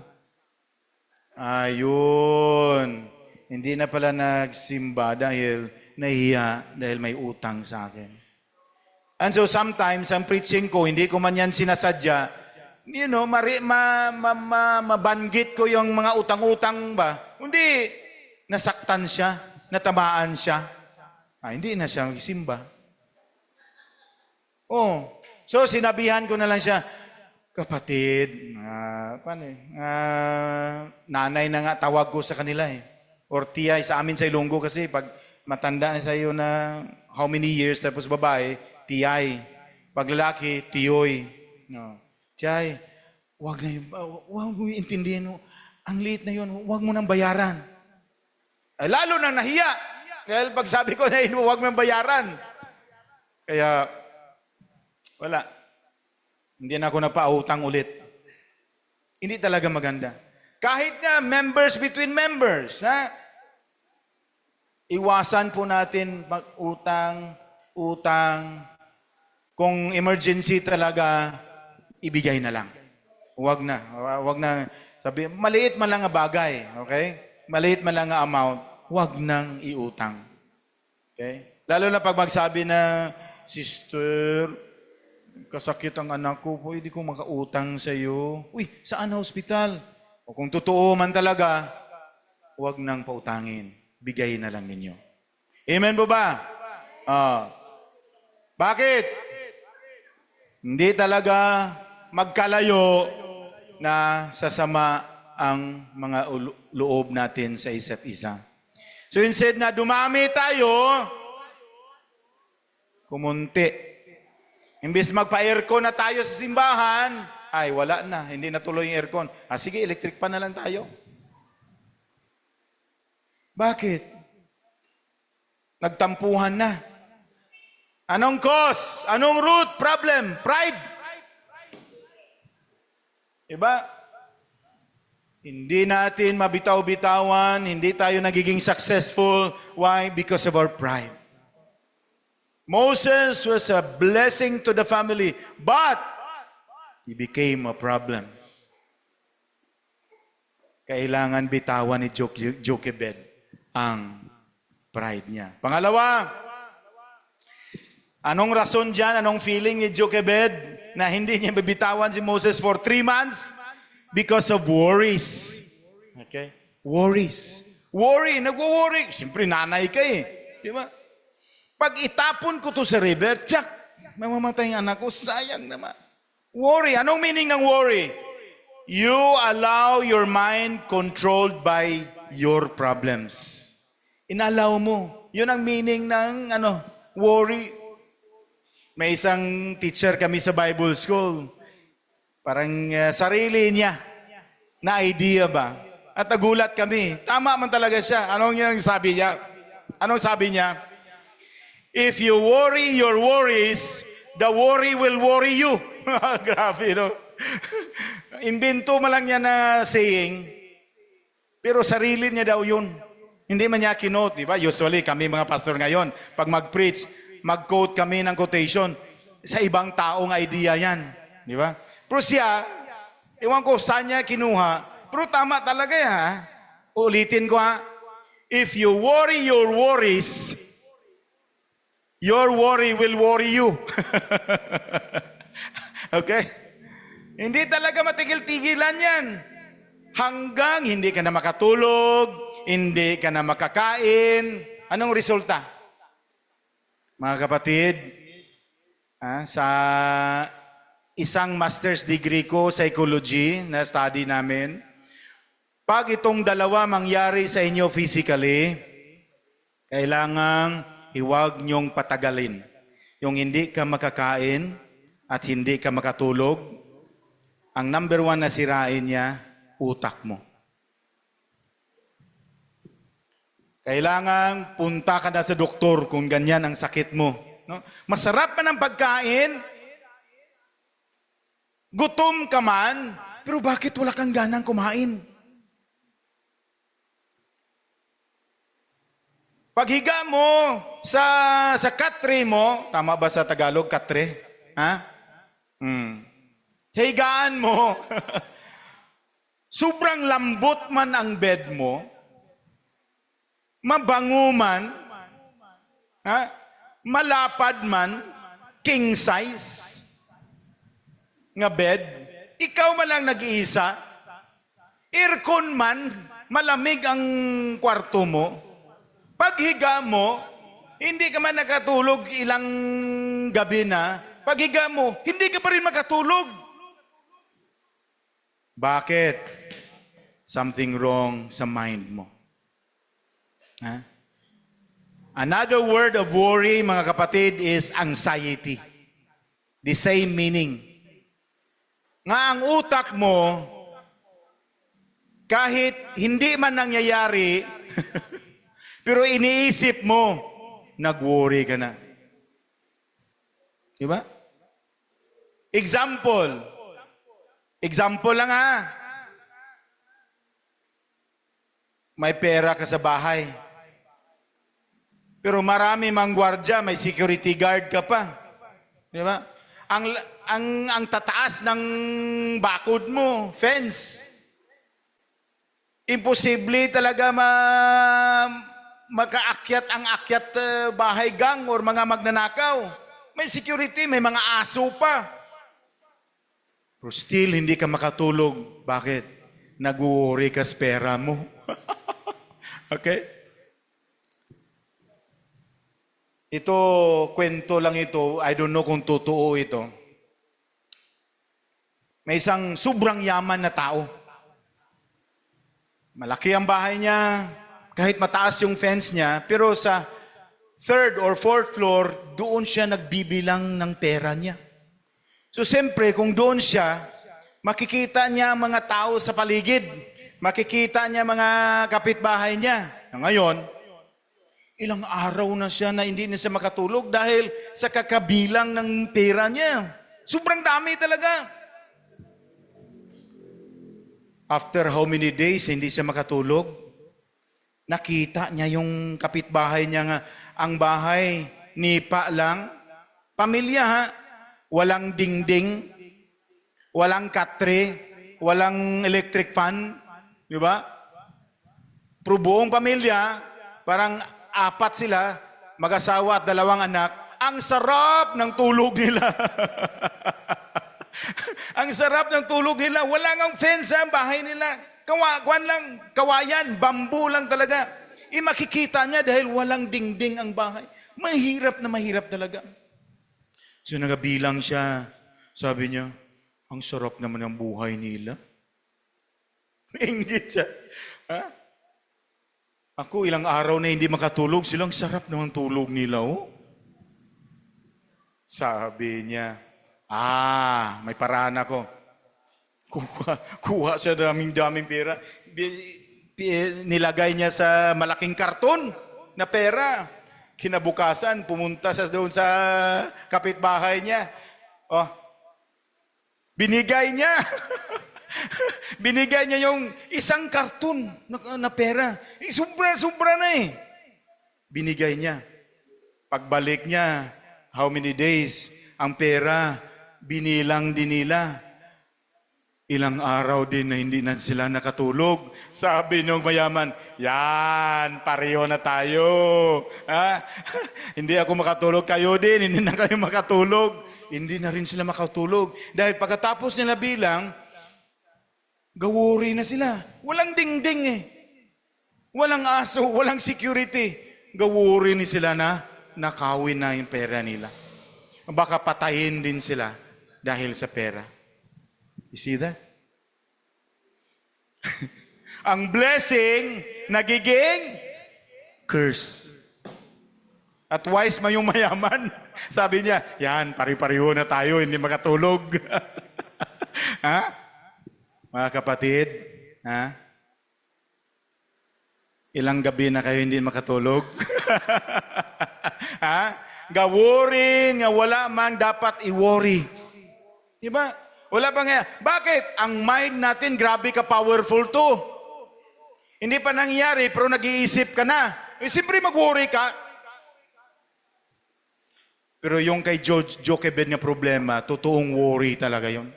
Ayun. Hindi na pala nagsimba dahil nahiya, dahil may utang sa akin. And so sometimes, ang preaching ko, hindi ko man yan sinasadya, mabanggit ko yung mga utang-utang ba? Hindi, nasaktan siya, natamaan siya. Hindi na siya magsimba. So sinabihan ko na lang siya, kapatid, nanay na nga tawag ko sa kanila eh. Or tiyay, sa amin sa Ilonggo kasi, pag matanda na sa iyo na how many years, tapos babae, tiyay. Pag lalaki, tiyoy. No. Tiyay, wag mo intindihin mo. Ang liit na yun, wag mo nang bayaran. Lalo nang nahiya. Dahil pag sabi ko na wag mo nang bayaran. Kaya, wala. Hindi na ako napautang ulit. Hindi talaga maganda. Kahit na members between members, ha? Iwasan po natin mag-utang. Kung emergency talaga, ibigay na lang. Huwag na. Sabi, maliit man lang ang bagay, okay? Maliit man lang ang amount, huwag nang iutang. Okay? Lalo na pag magsabi na, Sister, kasakit ang anak ko, pwede ko makautang sa iyo. Uy, saan na hospital? O kung totoo man talaga, huwag nang pautangin. Bigay na lang ninyo. Amen po ba? Bakit? Hindi talaga magkalayo na sasama ang mga loob natin sa isa't isa. So instead na dumami tayo, kumunti. Imbis magpa-aircon na tayo sa simbahan, ay wala na, hindi natuloy yung aircon. Sige, electric pan na lang tayo. Bakit? Nagtampuhan na. Anong cause? Anong root problem? Pride. Diba? Hindi natin mabitaw-bitawan, hindi tayo nagiging successful. Why? Because of our pride. Moses was a blessing to the family, but he became a problem. Kailangan bitawan ni Jochebed ang pride niya. Pangalawa, anong rason dyan, anong feeling ni Jochebed na hindi niya bibitawan si Moses for 3 months? Because of worries. Okay? Worries. Nag-worry. Siyempre, nanay ka eh. Di ba? Pag itapon ko to sa river, tsak, mamamatay ang anak ko, sayang naman. Worry. Anong meaning ng worry? You allow your mind controlled by your problems. Inalaw mo. Yun ang meaning ng worry. May isang teacher kami sa Bible School. Parang sarili niya na idea ba? At nagulat kami. Tama man talaga siya. Anong sabi niya? Anong sabi niya? If you worry your worries, the worry will worry you. Grabe, no? Invento mo lang yan na saying. Pero sarili niya daw yun. Hindi man niya kinote, di ba? Usually, kami mga pastor ngayon, pag mag-preach, mag-quote kami ng quotation. Sa ibang taong idea yan. Di ba? Pero siya, ewan ko saan niya kinuha, pero tama talaga yan. Ha? Ulitin ko ha. If you worry your worries, your worry will worry you. Okay? Hindi talaga matigil-tigilan yan. Hanggang hindi ka na makatulog, hindi ka na makakain. Anong resulta? Mga kapatid, sa isang master's degree ko, psychology, na study namin, pag itong dalawa mangyari sa inyo physically, kailangang huwag niyong patagalin. Yung hindi ka makakain at hindi ka makatulog, ang number one na sirain niya, utak mo. Kailangan punta ka na sa doktor kung ganyan ang sakit mo. No? Masarap man ang pagkain, gutom ka man, pero bakit wala kang ganang kumain? Paghiga mo sa katre mo, tama ba sa Tagalog, katre? Ha? Higaan mo. Sobrang lambot man ang bed mo, mabango man, malapad man, king size nga bed, ikaw man lang nag-iisa, aircon man, malamig ang kwarto mo, paghiga mo, hindi ka man nakatulog ilang gabi na, paghiga mo, hindi ka pa rin makatulog. Bakit? Something wrong sa mind mo. Another word of worry, mga kapatid, is anxiety. The same meaning. Nga ang utak mo, kahit hindi man nangyayari, pero iniisip mo, nag-worry ka na. Diba? Example lang ha. May pera ka sa bahay. Pero marami mang gwardya, may security guard ka pa. Di ba? Ang tataas ng bakod mo, fence. Imposible talaga makaakyat ang akyat bahay gang or mga magnanakaw. May security, may mga aso pa. Pero still, hindi ka makatulog. Bakit? Nag-worry ka sa pera mo. Okay? Ito, kwento lang ito. I don't know kung totoo ito. May isang sobrang yaman na tao. Malaki ang bahay niya, kahit mataas yung fence niya, pero sa third or fourth floor, doon siya nagbibilang ng pera niya. So siyempre, kung doon siya, makikita niya ang mga tao sa paligid. Makikita niya mga kapitbahay niya. Ngayon, ilang araw na siya na hindi na siya makatulog dahil sa kakabilang ng pera niya. Sobrang dami talaga. After how many days hindi siya makatulog, nakita niya yung kapitbahay niya nga, ang bahay, nipa lang, pamilya ha, walang dingding, walang katre, walang electric fan, di ba? Pero buong pamilya, parang apat sila, mag-asawa at 2 anak, ang sarap ng tulog nila. Ang sarap ng tulog nila. Wala ngang fence ang bahay nila. Kawayan, bamboo lang talaga. Makikita niya dahil walang dingding ang bahay. Mahirap na mahirap talaga. So nagabilang siya. Sabi niya, ang sarap naman ng buhay nila. Inggit siya. Ha? Ako ilang araw na hindi makatulog, silang sarap naman tulog nila, oh. Sabi niya, may paraan ako. Kuha siya daming pera. Nilagay niya sa malaking karton na pera. Kinabukasan, pumunta siya doon sa kapitbahay niya. Binigay niya. Binigay niya yung isang karton na pera. Sobra na eh. Binigay niya. Pagbalik niya, how many days? Ang pera, binilang din nila. Ilang araw din na hindi na sila nakatulog. Sabi ng mayaman, yan, pareho na tayo. Ha? Hindi ako makatulog, kayo din, hindi na kayo makatulog. Hindi na rin sila makatulog. Dahil pagkatapos nila bilang, gawuri na sila. Walang dingding eh. Walang aso, walang security. Gawuri ni sila na nakawin na yung pera nila. Baka patayin din sila dahil sa pera. You see that? Ang blessing nagiging curse. At wise man yung mayaman. Sabi niya, yan, pari-pariho na tayo, hindi makatulog. Ha? Mga kapatid, ha? Ilang gabi na kayo hindi makatulog? Ha? Gawurin nga wala man dapat i-worry. Diba? Wala pa nga. Bakit? Ang mind natin, grabe ka powerful to. Hindi pa nangyari, pero nag-iisip ka na. Eh, siyempre mag-worry ka. Pero yung kay Jochebed na problema, totoong worry talaga yun.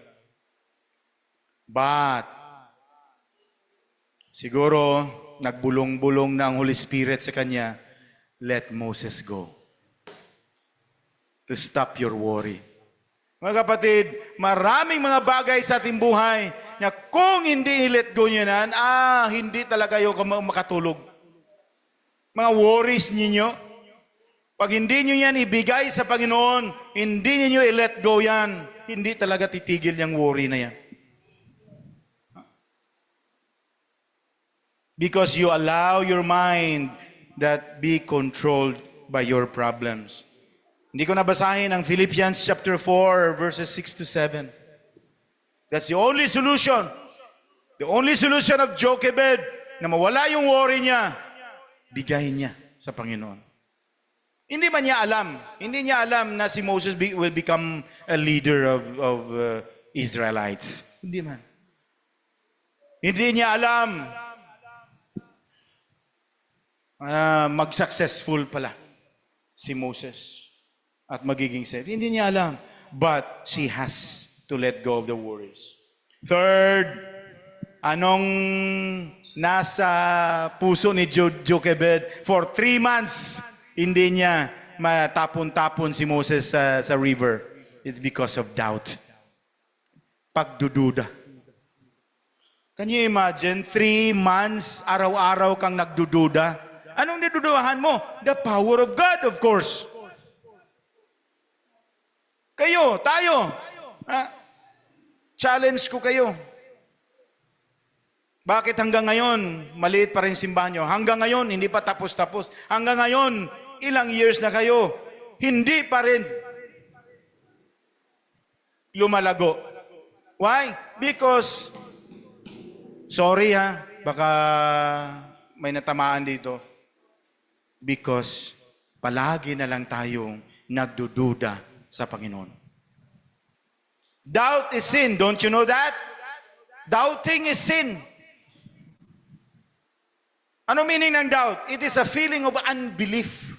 But, siguro, nagbulong-bulong na ang Holy Spirit sa kanya, let Moses go. To stop your worry. Mga kapatid, maraming mga bagay sa ating buhay na kung hindi i-let go nyo na, hindi talaga yung makatulog. Mga worries ninyo, pag hindi nyo yan ibigay sa Panginoon, hindi nyo i-let go yan, hindi talaga titigil yung worry na yan. Because you allow your mind that be controlled by your problems. Hindi ko nabasahin ang Philippians chapter 4, verses 6 to 7. That's the only solution. The only solution of Jochebed na mawala yung worry niya, bigayin niya sa Panginoon. Hindi man niya alam. Hindi niya alam na si Moses will become a leader of Israelites. Hindi man. Hindi niya alam mag-successful pala si Moses at magiging safe. Hindi niya alam. But she has to let go of the worries. Third, anong nasa puso ni Jochebed? For 3 months, hindi niya matapon-tapon si Moses sa river. It's because of doubt. Pagdududa. Can you imagine? 3 months, araw-araw kang nagdududa. Anong nidududahan mo? The power of God, of course. Kayo, tayo. Challenge ko kayo. Bakit hanggang ngayon, maliit pa rin simbahan nyo? Hanggang ngayon, hindi pa tapos-tapos. Hanggang ngayon, ilang years na kayo, hindi pa rin lumalago. Why? Because, sorry baka may natamaan dito. Because, palagi na lang tayong nagdududa sa Panginoon. Doubt is sin. Don't you know that? Doubting is sin. Ano meaning ng doubt? It is a feeling of unbelief.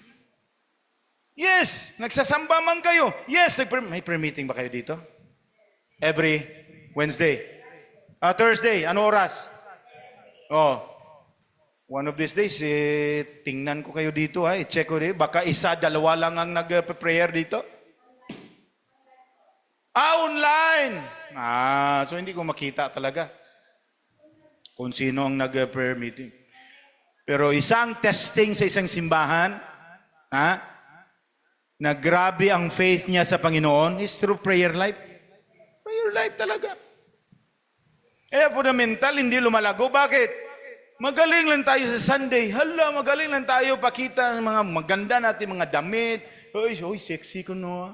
Yes, nagsasamba man kayo. Yes, may prayer meeting ba kayo dito? Every Wednesday. Thursday, ano oras? One of these days, tingnan ko kayo dito, i-check ko dito. Baka isa, dalawa lang ang nag-prayer dito. Online! So hindi ko makita talaga kung sino ang nag-prayer meeting. Pero isang testing sa isang simbahan, na grabe ang faith niya sa Panginoon is through prayer life. Prayer life talaga. Fundamental, hindi lumalago. Bakit? Magaling lang tayo sa Sunday. Magaling lang tayo pakita ng mga maganda natin, mga damit. Uy, sexy ko no.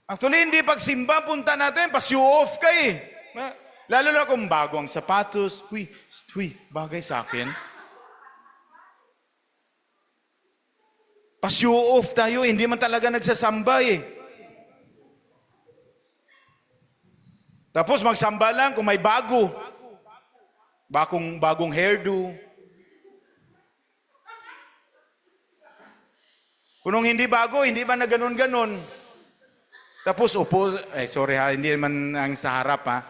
Actually, hindi pagsimba, punta natin, pa-show off ka eh. Lalo na kung bago ang sapatos. Uy, bagay sa akin. Pa-show off tayo, hindi man talaga nagsasamba eh. Tapos magsamba lang kung may bago. Bagong hairdo. Kung hindi bago, hindi man na ganun-ganun. Tapos upo, sorry ha, hindi man ang sa harap ha.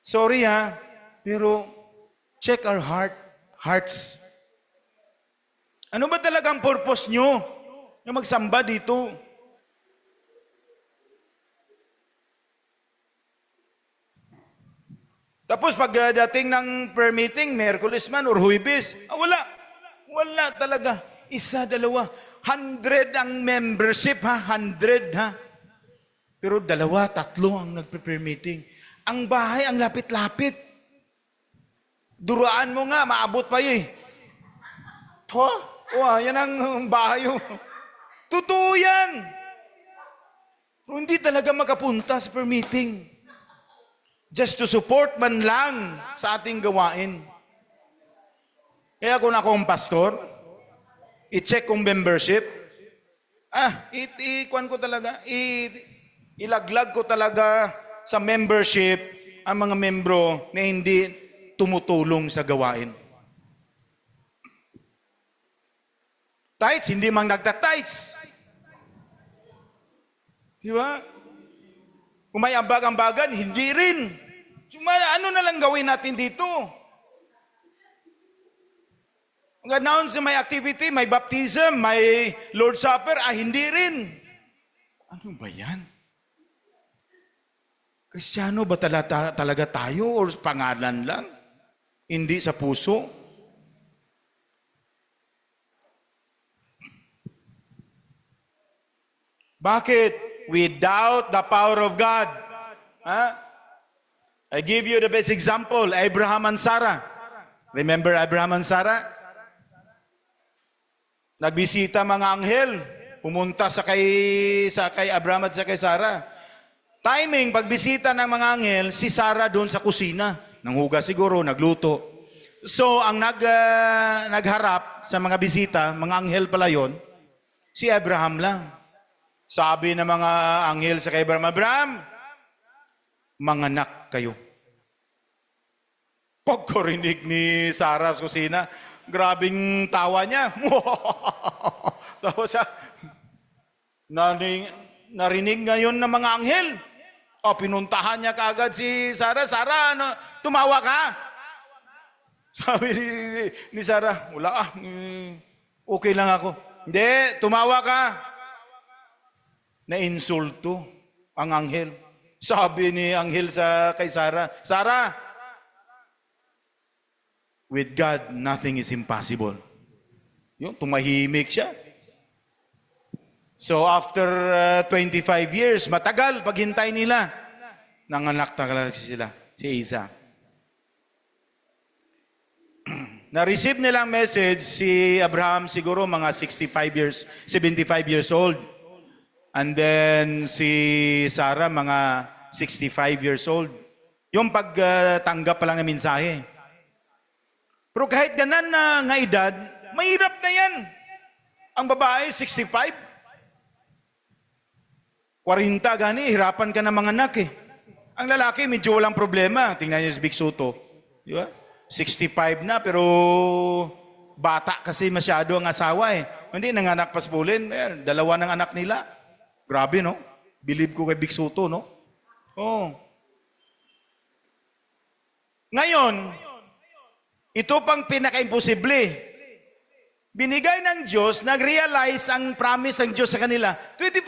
Sorry ha, pero check our hearts. Ano ba talagang purpose nyo na magsamba dito? Tapos pagdating ng prayer meeting, Miyerkules man or Huwebes, wala. Wala talaga. Isa, dalawa. 100 ang membership ha, 100 ha. Pero 2, 3 ang nagpe-prayer meeting. Ang bahay, ang lapit-lapit. Duraan mo nga, maabot pa yun. Yan ang bahay. Totoo yan. Pero hindi talaga makapunta sa prayer meeting. Just to support man lang sa ating gawain. Kaya kung ako ang pastor, i-check kong membership, i-kuan ko talaga, ilaglag ko talaga sa membership ang mga membro na hindi tumutulong sa gawain. Tithes, hindi mang nagta-tithes. Di ba? Kung may ambag-ambagan, hindi rin. Ano na lang gawin natin dito? Announce may activity, may baptism, may Lord's Supper, hindi rin. Ano ba yan? Kristyano ba talaga tayo o pangalan lang? Hindi sa puso? Bakit? We doubt the power of God. I give you the best example, Abraham and Sarah. Remember Abraham and Sarah? Nagbisita mga anghel, pumunta sa kay Abraham at sa kay Sarah. Timing, pagbisita ng mga anghel, si Sarah doon sa kusina. Nanghugas siguro, nagluto. So, ang nagharap sa mga bisita, mga anghel pala yon, si Abraham lang. Sabi ng mga anghel sa kay Abraham, manganak kayo. Pagkarinig ni Sarah sa kusina, grabing tawa niya. Tawa siya. Narinig ngayon ng mga anghel. Pinuntahan niya kaagad si Sarah. Sarah, tumawa ka? Sabi ni Sarah, wala okay lang ako. Hindi, tumawa ka. Nainsulto ang anghel. Sabi ni anghel kay Sarah, Sarah, with God, nothing is impossible. Yung tumahimik siya. So after 25 years, matagal paghintay nila, nanganak talaga sila, si Isaac. Na-receive nilang message si Abraham siguro mga 75 years old. And then si Sarah mga 65 years old. Yung pagtanggap pa lang ng mensahe. Pero kahit ganan na nga edad, mahirap na yan. Ang babae, 65. 40 gani, hirapan ka ng mga anak eh. Ang lalaki, medyo walang problema. Tingnan niyo si Big Soto. Di ba? 65 na, pero bata kasi masyado ang asawa eh. Hindi, nanganak pa sa pulin. 2 ng anak nila. Grabe, no? Believe ko kay Big Soto, no? Oh. Ngayon, ito pang pinaka-imposible. Binigay ng Diyos, nag-realize ang promise ng Diyos sa kanila. 25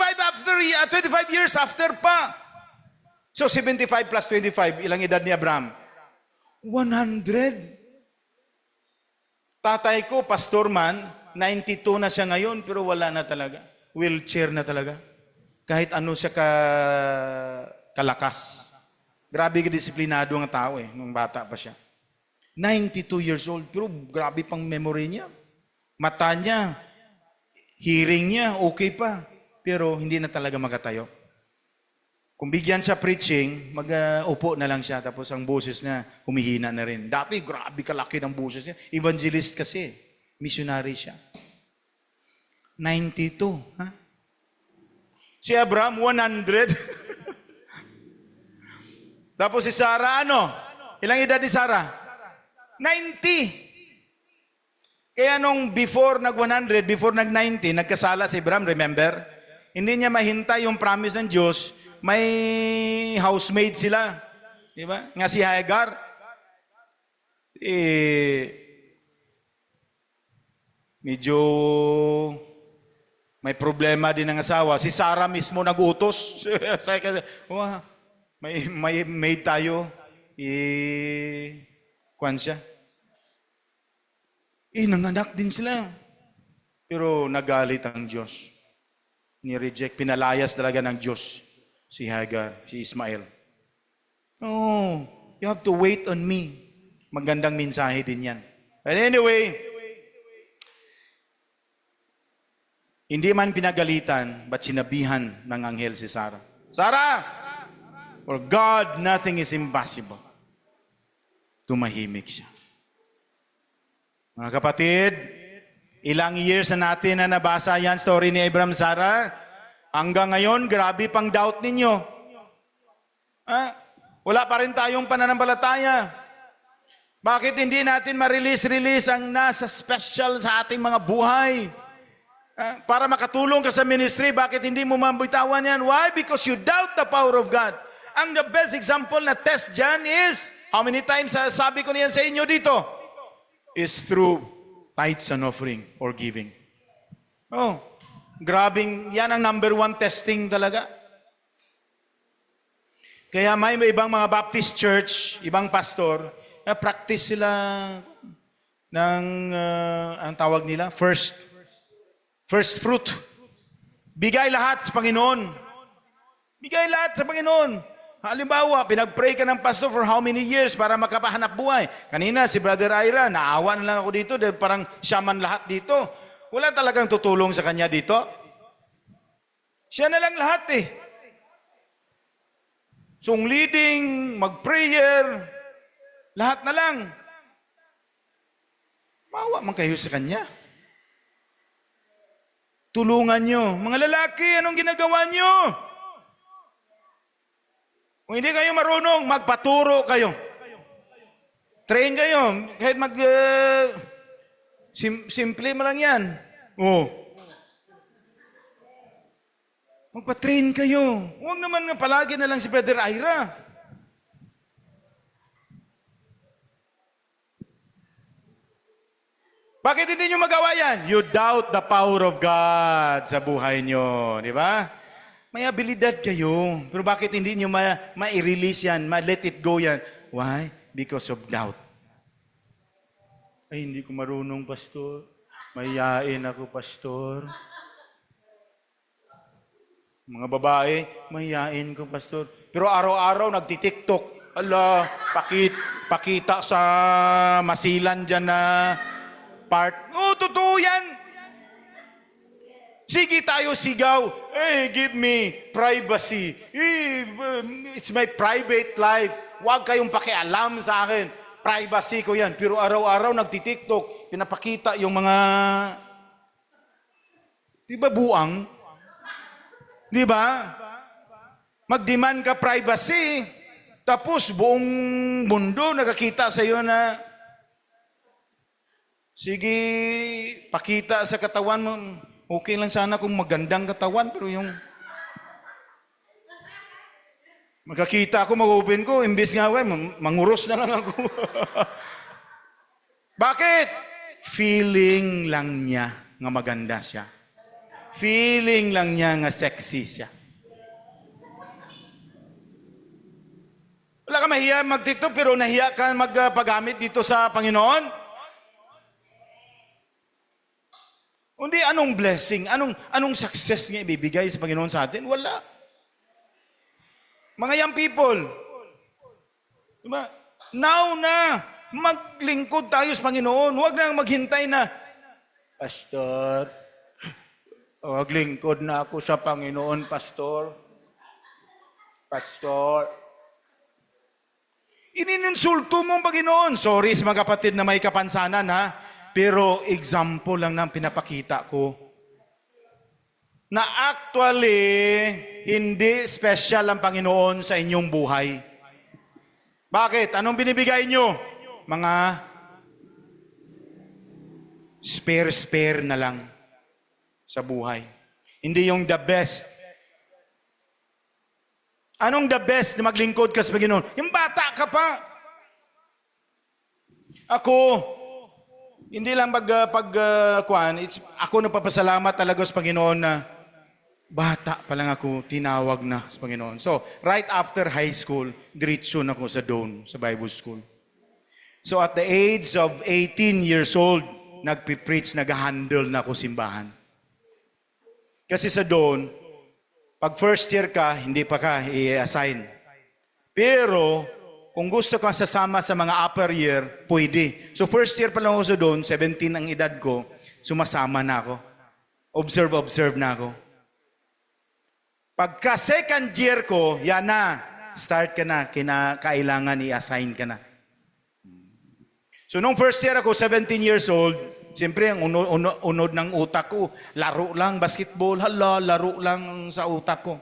years after pa. So 75 plus 25, ilang edad ni Abraham? 100. Tatay ko, pastor man, 92 na siya ngayon, pero wala na talaga. Wheelchair na talaga. Kahit ano siya kalakas. Grabe ka-disiplinado ang tao eh, nung bata pa siya. 92 years old, pero grabe pang memory niya. Mata niya, hearing niya, okay pa. Pero hindi na talaga makatayo. Kung bigyan siya preaching, mag-upo na lang siya, tapos ang boses niya, humihina na rin. Dati, grabe kalaki ng boses niya. Evangelist kasi, missionary siya. 92, ha? Si Abraham, 100. Tapos si Sarah, ano? Ilang edad ni Sarah? 90. Kaya nung before nag-100, before nag-90, nagkasala si Abraham, remember? Hindi niya mahintay yung promise ng Diyos. May housemaid sila. Di ba? Nga si Hagar. Medyo may problema din ng asawa. Si Sarah mismo nag-utos. may maid tayo. Kwan siya. Nanganak din sila. Pero nagalit ang Diyos. Ni-reject, pinalayas talaga ng Diyos si Hagar, si Ismael. Oh, you have to wait on me. Magandang mensahe din yan. But anyway, hindi man pinagalitan, but sinabihan ng anghel si Sarah. Sarah, for God, nothing is impossible. Tumahimik siya. Mga kapatid, ilang years na natin na nabasa yan, story ni Abraham, Sarah. Hanggang ngayon, grabe pang doubt ninyo. Wala pa rin tayong pananampalataya. Bakit hindi natin ma-release ang nasa special sa ating mga buhay? Para makatulong ka sa ministry, bakit hindi mo mabitawan yan? Why? Because you doubt the power of God. Ang the best example na test dyan is, how many times sabi ko niyan sa inyo dito? Is through tithes and offering or giving. Oh, grabing, yan ang number one testing talaga. Kaya may ibang mga Baptist church, ibang pastor, practice sila ng, ang tawag nila, first fruit. Bigay lahat sa Panginoon. Bigay lahat sa Panginoon. Halimbawa, pinag-pray ka ng pastor for how many years para makapahanap buhay. Kanina, si Brother Ira, naawa na lang ako dito dahil parang siya man lahat dito. Wala talagang tutulong sa kanya dito. Siya na lang lahat eh. Song leading, mag-prayer, lahat na lang. Maawa man kayo sa kanya. Tulungan nyo. Mga lalaki, anong ginagawa nyo? Kung hindi kayo marunong, magpaturo kayo. Train kayo. Kahit simple mo lang yan. Oh. Magpa-train kayo. Huwag naman palagi na lang si Brother Ira. Bakit hindi nyo magawa yan? You doubt the power of God sa buhay nyo. Di ba? May abilidad kayo. Pero bakit hindi nyo ma-release yan, ma-let it go yan? Why? Because of doubt. Ay, hindi ko marunong, pastor. Mayayain ako, pastor. Mga babae, mayayain ko, pastor. Pero araw-araw nagti-TikTok. Ala, pakita sa masilan dyan na part. Oh, totoo yan. Sige tayo sigaw. Hey, give me privacy. It's my private life. Huwag kayong pakialam sa akin. Privacy ko yan. Pero araw-araw nagti-TikTok, pinapakita yung mga... Di ba buang? Di ba? Mag-demand ka privacy, tapos buong mundo nakakita sa iyo na sige, pakita sa katawan mo. Okay lang sana kung magandang katawan, pero yung makakita ako, mag-open ko, imbis nga, manguros na lang ako. Bakit? Feeling lang niya nga maganda siya. Feeling lang niya nga sexy siya. Wala ka mahiya mag-TikTok, pero nahiya ka magpagamit dito sa Panginoon? Hindi, anong blessing, anong success nga ibibigay sa Panginoon sa atin? Wala. Mga young people, diba? Now na, maglingkod tayo sa Panginoon. Huwag na maghintay na, Pastor, maglingkod na ako sa Panginoon, Pastor. Pastor. Inininsulto mo ang Panginoon. Sorry sa mga kapatid na may kapansanan, ha? Pero example lang ng pinapakita ko. na actually hindi special ang Panginoon sa inyong buhay. Bakit? Anong binibigay nyo? Mga spare na lang sa buhay. Hindi yung the best. Anong the best na maglingkod ka sa Panginoon? Yung bata ka pa. Ako, hindi lang ako nagpapasalamat talaga sa Panginoon na bata pa lang ako, tinawag na sa Panginoon. So, right after high school, diretso na ako sa Dawn, sa Bible School. So, at the age of 18 years old, nagpipreach, nag-handle na ako simbahan. Kasi sa Dawn, pag first year ka, hindi pa ka i-assign. Pero, kung gusto kang sasama sa mga upper year, pwede. So first year pa lang ako sa Dawn, 17 ang edad ko, sumasama na ako. Observe na ako. Pagka second year ko, yan na, start ka na, kailangan i-assign ka na. So nung first year ako, 17 years old, siyempre ang unod ng utak ko, laro lang, basketball, laro lang sa utak ko.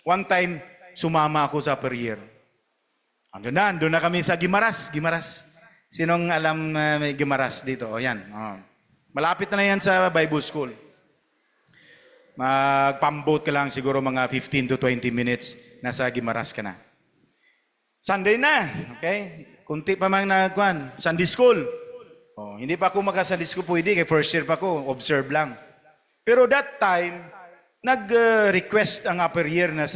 One time, sumama ako sa upper year. Andun na kami sa Gimaras. Sinong alam may Gimaras dito? O yan. Malapit na yan sa Bible School. Magpambot ka lang siguro mga 15 to 20 minutes, nasa Gimaras ka na. Sunday na, okay? Kunti pa mang nagkuhan, Sunday school. Hindi pa ako maka-Sunday school pwede, kaya first year pa ako, observe lang. Pero that time, nag-request ang upper year na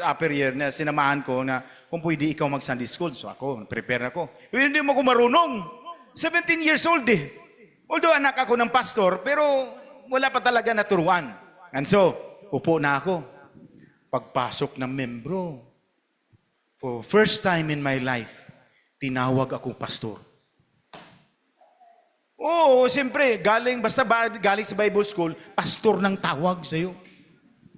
upper year na sinamahan ko na kung pwede ikaw mag-Sunday school. So ako, prepare ako. Pero hindi mo ako marunong. 17 years old eh. Although anak ako ng pastor, pero wala pa talaga naturuan. And so, upo na ako. Pagpasok ng membro, for first time in my life, tinawag akong pastor. Oo, siyempre, galing sa Bible School, pastor ng tawag sa'yo.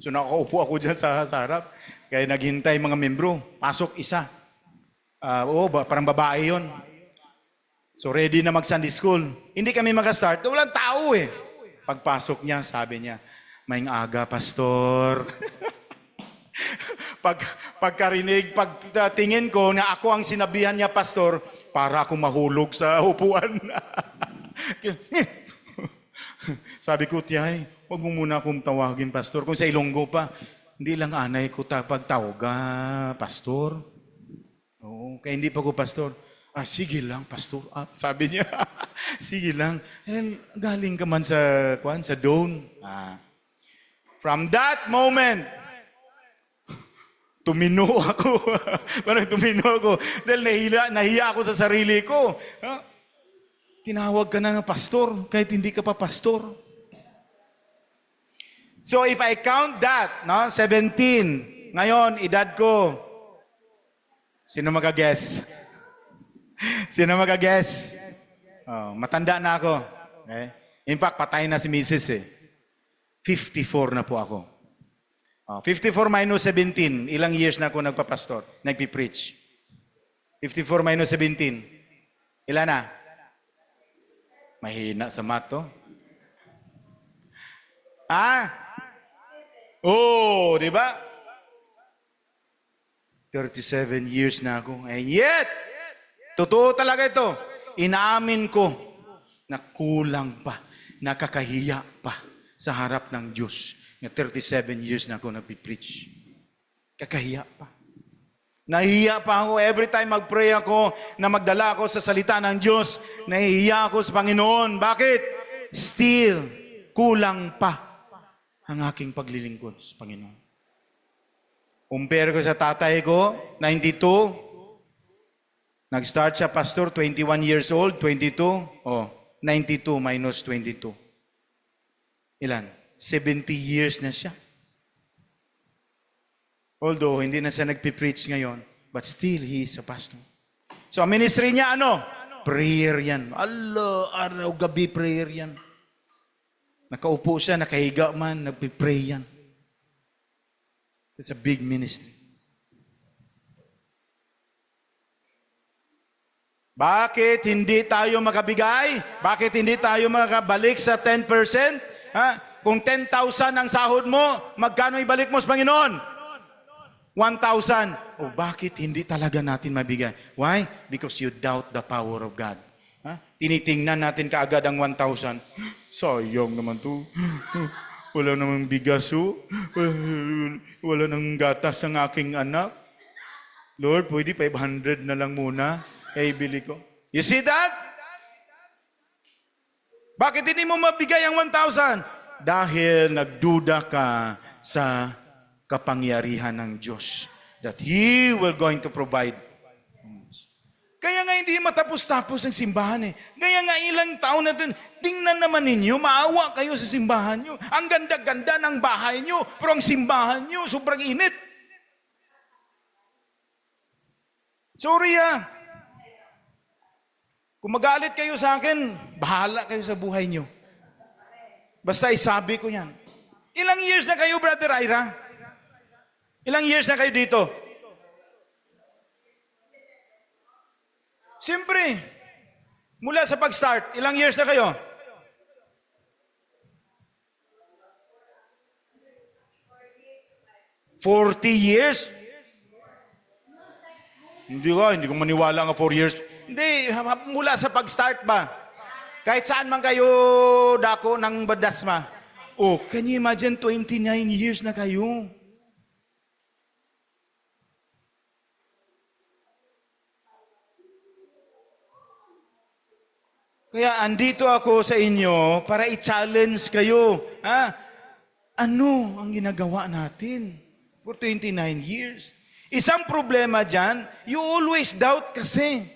So nakaupo ako dyan sa harap. Kaya naghintay mga membro. Pasok isa. Parang babae yon. So ready na mag-Sunday school. Hindi kami mag-start. Walang tao eh. Pagpasok niya, sabi niya, maing aga, pastor. Pagtingin ko na ako ang sinabihan niya, pastor, para ako mahulog sa upuan. Sabi ko, tiyay, huwag mo muna akong tawagin, pastor. Kung sa Ilonggo pa, hindi lang anay ko pagtawag, pastor. Oo, kaya hindi pa ko pastor. Sige lang, pastor. Sabi niya, sige lang. Galing ka man sa Dawn. From that moment, tumino ako. Parang tumino ako. Dahil nahiya ako sa sarili ko. Tinawag ka na ng pastor, kahit hindi ka pa pastor. So if I count that, 17, ngayon, edad ko, sino mag-guess? Sino mag-guess? Matanda na ako. Okay? In fact, patay na si Mrs. 54 na po ako. 54 minus 17, ilang years na ako nagpapastor, nagpipreach. 54 minus 17, ilan na? Mahina sa math to. Di ba? 37 years na ako. And yet, totoo talaga ito. Inaamin ko na kulang pa, nakakahiya pa sa harap ng Diyos. Na 37 years na ako nagpipreach. Kakahiya pa. Nahihiya pa ako every time mag-pray ako na magdala ako sa salita ng Diyos. Nahihiya ako sa Panginoon. Bakit? Still, kulang pa ang aking paglilingkod sa Panginoon. Compare ko sa tatay ko, 92. Nag-start siya pastor, 21 years old, 22. 92 minus 22. Ilan? 70 years na siya. Although, hindi na siya nagpipreach ngayon, but still, he is a pastor. So, ang ministry niya, prayer yan. Araw, gabi, prayer yan. Nakaupo siya, nakahiga man, nagpipray yan. It's a big ministry. Bakit hindi tayo makabigay? Bakit hindi tayo makabalik sa 10%? Kung 10,000 ang sahod mo, magkano ibalik mo sa Panginoon? 1,000. Oh, bakit hindi talaga natin mabigay? Why? Because you doubt the power of God. Tinitingnan natin kaagad ang 1,000. Sayang naman to. Wala namang bigas, oh. Wala nang gatas ng aking anak. Lord, pwede 500 na lang muna. Bili ko. You see that? Bakit hindi mo mabigay ang 1,000? Dahil nagduda ka sa kapangyarihan ng Diyos. That He will going to provide. Kaya nga hindi matapos-tapos ang simbahan eh. Kaya nga ilang taon na din, tingnan naman ninyo, maawa kayo sa simbahan nyo. Ang ganda-ganda ng bahay nyo, pero ang simbahan nyo, sobrang init. Sorry Kung magalit kayo sa akin, bahala kayo sa buhay nyo. Basta isabi ko yan. Ilang years na kayo, Brother Ira? Ilang years na kayo dito? Siyempre, mula sa pag-start, ilang years na kayo? $40 years? Hindi ko maniwala nga 4 years. Hindi, mula sa pag-start ba? Kahit saan man kayo dako ng badasma. Oh, can you imagine 29 years na kayo? Kaya andito ako sa inyo para i-challenge kayo. Ano ang ginagawa natin for 29 years? Isang problema dyan, you always doubt kasi.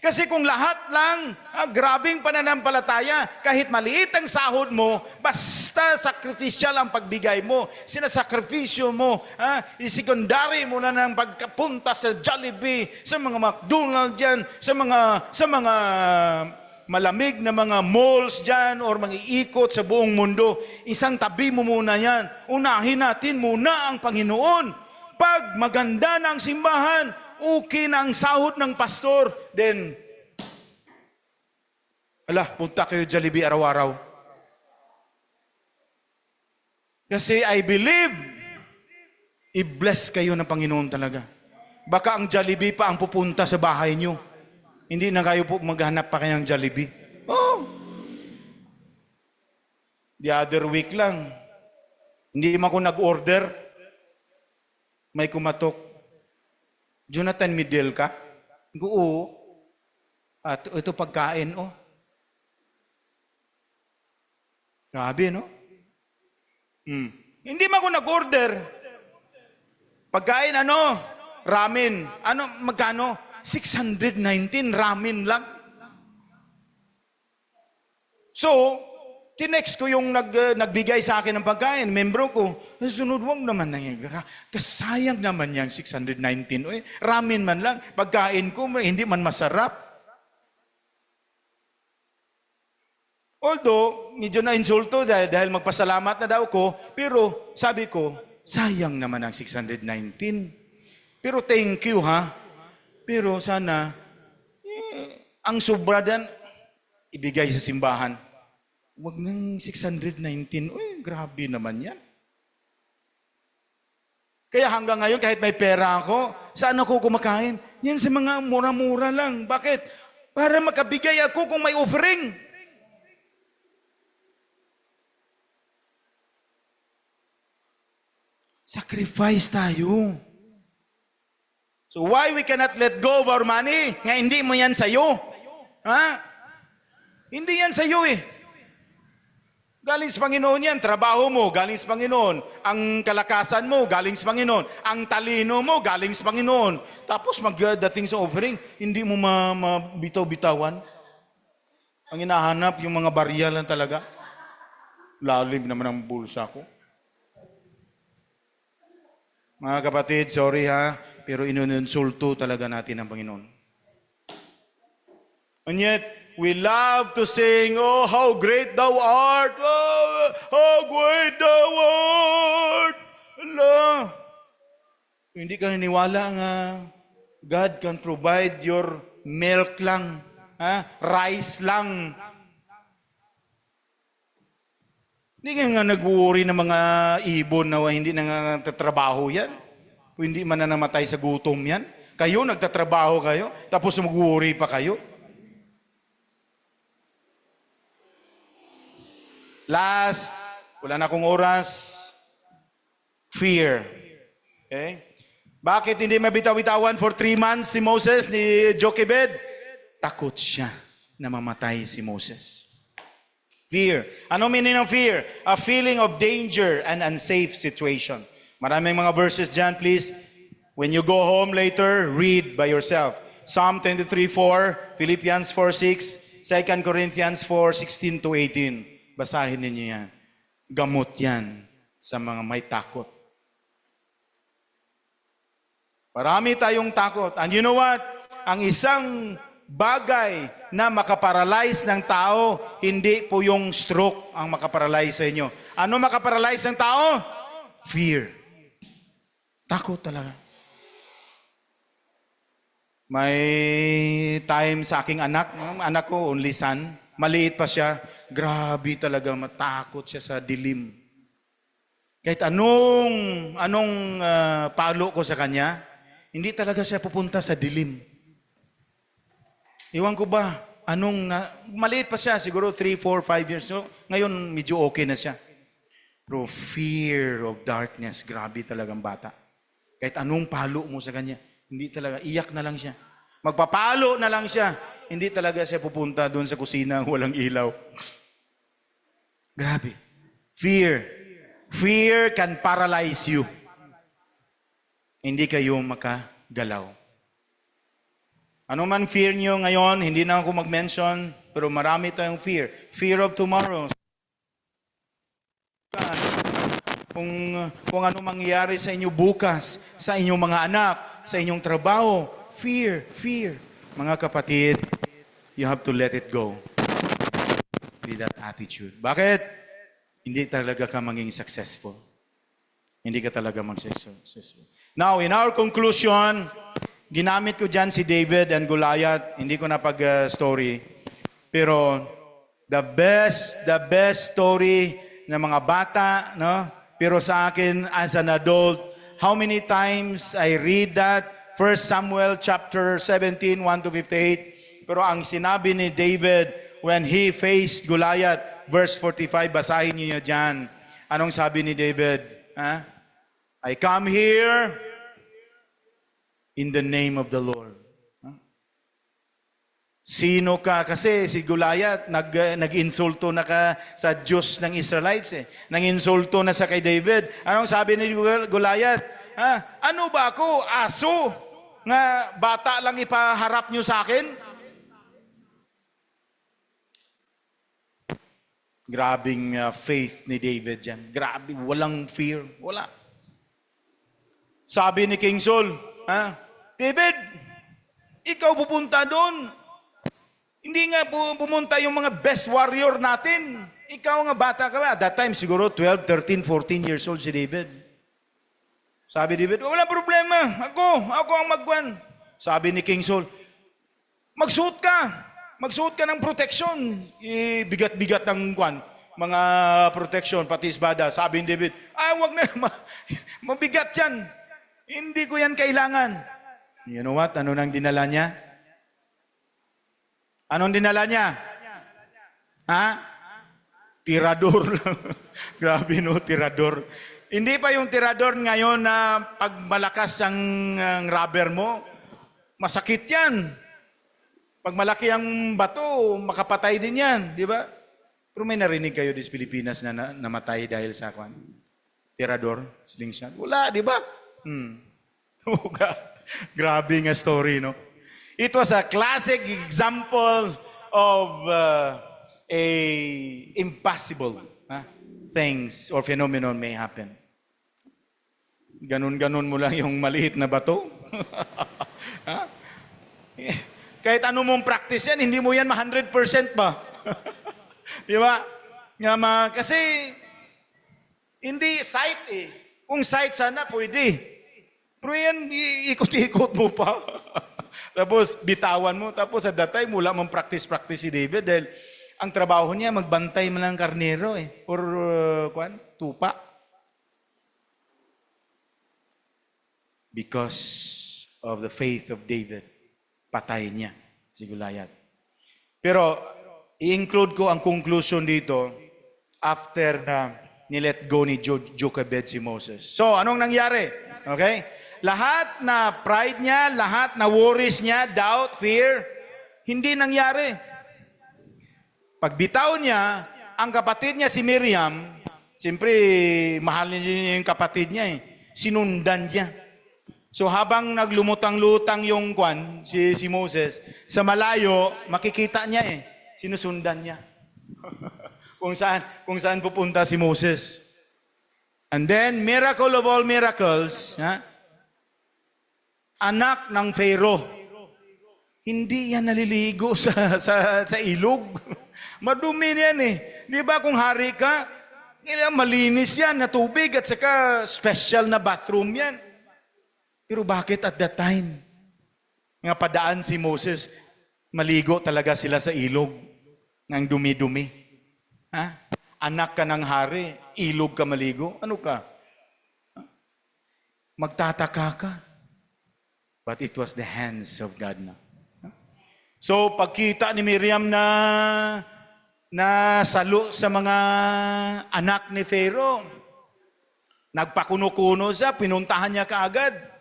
Kasi kung lahat lang, grabing pananampalataya, kahit maliit ang sahod mo, basta sacrificial ang pagbigay mo, sinasakripisyo mo, isekundary mo na ng pagkapunta sa Jollibee, sa mga McDonald's dyan, sa mga malamig na mga malls dyan or mga iikot sa buong mundo, isang tabi mo muna yan. Unahin natin muna ang Panginoon. Pag maganda na ang simbahan, okay na ang sahod ng pastor, then, punta kayo Jollibee araw-araw. Kasi I believe, i-bless kayo ng Panginoon talaga. Baka ang Jollibee pa ang pupunta sa bahay nyo. Hindi na kayo po maghanap pa kayang Jollibee. Oh! The other week lang, hindi man ako nag-order, may kumatok. Jonathan Midel ka? Oo. At ito pagkain, oh. Grabe, no? Hindi man ako nag-order. Pagkain, ramen. Magkano? 619 ramen lang. So, tinext ko yung nagbigay sa akin ng pagkain, membro ko. Sunod, wag naman nangyayari. Kasayang naman yung 619. Ramen man lang. Pagkain ko, hindi man masarap. Although, medyo na-insulto dahil magpasalamat na daw ko, pero sabi ko, sayang naman ang 619. Pero thank you, Pero sana, ang sobra dan, ibigay sa simbahan. Huwag nang 619. Grabe naman yan. Kaya hanggang ngayon, kahit may pera ako, saan ako kumakain? Yan sa mga mura-mura lang. Bakit? Para makabigay ako kung may offering. Sacrifice tayo. So why we cannot let go of our money? Nga hindi mo yan sa'yo. Hindi yan sa'yo Galing sa Panginoon yan. Trabaho mo, galing sa Panginoon. Ang kalakasan mo, galing sa Panginoon. Ang talino mo, galing sa Panginoon. Tapos magdating sa offering, hindi mo mabitaw-bitawan. Ang hinahanap, yung mga barya lang talaga. Lalim naman ang bulsa ko. Mga kapatid, sorry pero inunsulto talaga natin ang Panginoon. And yet, we love to sing, oh, how great thou art! Oh, how great thou art! Allah! Hindi ka naniwala nga God can provide your milk lang, rice lang. Hindi nga nag-worry ng mga ibon na hindi na nagtatrabaho yan. O hindi man na namatay sa gutom yan. Kayo, nagtatrabaho kayo, tapos mag-worry pa kayo. Last, wala na akong oras, fear. Okay? Bakit hindi mabitaw-bitawan for 3 months si Moses ni Jochebed? Takot siya na mamatay si Moses. Fear. Ano meaning ng fear? A feeling of danger and unsafe situation. Maraming mga verses dyan, please. When you go home later, read by yourself. Psalm 23:4, Philippians 4:6, 2 Corinthians 4:16 to 18. Basahin ninyo yan. Gamot yan sa mga may takot. Marami tayong takot. And you know what? Ang isang bagay na makaparalyze ng tao, hindi po yung stroke ang makaparalyze sa inyo. Ano makaparalyze ng tao? Fear. Takot talaga. May time sa aking anak ko, only son, maliit pa siya, grabe talaga, matakot siya sa dilim. Kahit anong palo ko sa kanya, hindi talaga siya pupunta sa dilim. Iwan ko ba, maliit pa siya, siguro 3, 4, 5 years. So, ngayon, medyo okay na siya. Pero fear of darkness, grabe talagang bata. Kahit anong palo mo sa kanya, hindi talaga, iyak na lang siya. Magpapalo na lang siya. Hindi talaga siya pupunta doon sa kusina, walang ilaw. Grabe. Fear. Fear can paralyze you. Hindi kayo makagalaw. Ano man fear nyo ngayon, hindi na ako mag-mention, pero marami tayong fear. Fear of tomorrow. Kung ano mangyayari sa inyo bukas, sa inyong mga anak, sa inyong trabaho. Fear, fear. Mga kapatid, you have to let it go. With that attitude. Bakit? Hindi talaga ka maging successful. Hindi ka talaga mag-successful. Now, in our conclusion, ginamit ko dyan si David and Goliath. Hindi ko na pag-story. Pero, the best story ng mga bata, no? Pero sa akin, as an adult, how many times I read that? 1 Samuel chapter 17, 1 to 58. Pero ang sinabi ni David, when he faced Goliath, verse 45, basahin niyo dyan. Anong sabi ni David? I come here in the name of the Lord. Sino ka? Kasi si Goliath, nag-insulto na ka sa Diyos ng Israelites. Nang-insulto na sa kay David. Anong sabi ni Goliath? Ano ba ako? Aso? Nga bata lang ipaharap nyo sa akin? Grabing faith ni David dyan. Grabe, walang fear. Wala. Sabi ni King Saul, David, ikaw pupunta doon. Hindi nga pumunta yung mga best warrior natin. Ikaw nga bata ka ba? At that time, siguro 12, 13, 14 years old si David. Sabi David, wala problema. Ako ang magwan. Sabi ni King Saul, magsuot ka. Magsuot ka ng protection. Bigat-bigat ng mga protection, pati espada. Sabi ni David, wag na. Mabigat yan. Hindi ko yan kailangan. You know what? Ano nang dinala niya? Anong dinala niya? Tirador. Grabe no, tirador. Hindi pa yung tirador ngayon na pag malakas ang rubber mo, masakit yan. Pag malaki ang bato, makapatay din yan. Di ba? Pero may narinig kayo sa Pilipinas na namatay dahil sa tirador, slingshot. Wala, di ba? Grabe nga story, no? It was a classic example of a impossible things or phenomenon may happen. Ganun-ganun mo lang yung maliit na bato. Kahit ano mong practice yan, hindi mo yan 100% ba? Di ba? Kasi hindi sight eh. Kung sight sana, pwede. Pero yan, ikot-ikot mo pa. Tapos bitawan mo. Tapos at that time, wala mong practice si David dahil Ang trabaho niya, magbantay man ng karnero or tupa. Because of the faith of David, patay niya si Goliath. Pero, i-include ko ang conclusion dito after na nilet go ni Jochebed si Moses. So, anong nangyari? Okay? Lahat na pride niya, lahat na worries niya, doubt, fear, hindi nangyari. Pagbitaw niya, ang kapatid niya si Miriam, siyempre, mahal niya yung kapatid niya sinundan niya. So habang naglumutang-lutang yung si Moses, sa malayo, makikita niya sinusundan niya. kung saan pupunta si Moses. And then, miracle of all miracles, anak ng Pharaoh. Hindi yan naliligo sa ilog. Madumi yan Di ba kung hari ka, malinis yan na tubig at saka special na bathroom yan. Pero bakit at that time, nga padaan si Moses, maligo talaga sila sa ilog ng dumi-dumi? Anak ka ng hari, ilog ka maligo? Ano ka? Magtataka ka. But it was the hands of God na. So pagkita ni Miriam na salo sa mga anak ni Pharaoh, nagpakuno-kuno siya, pinuntahan niya kaagad.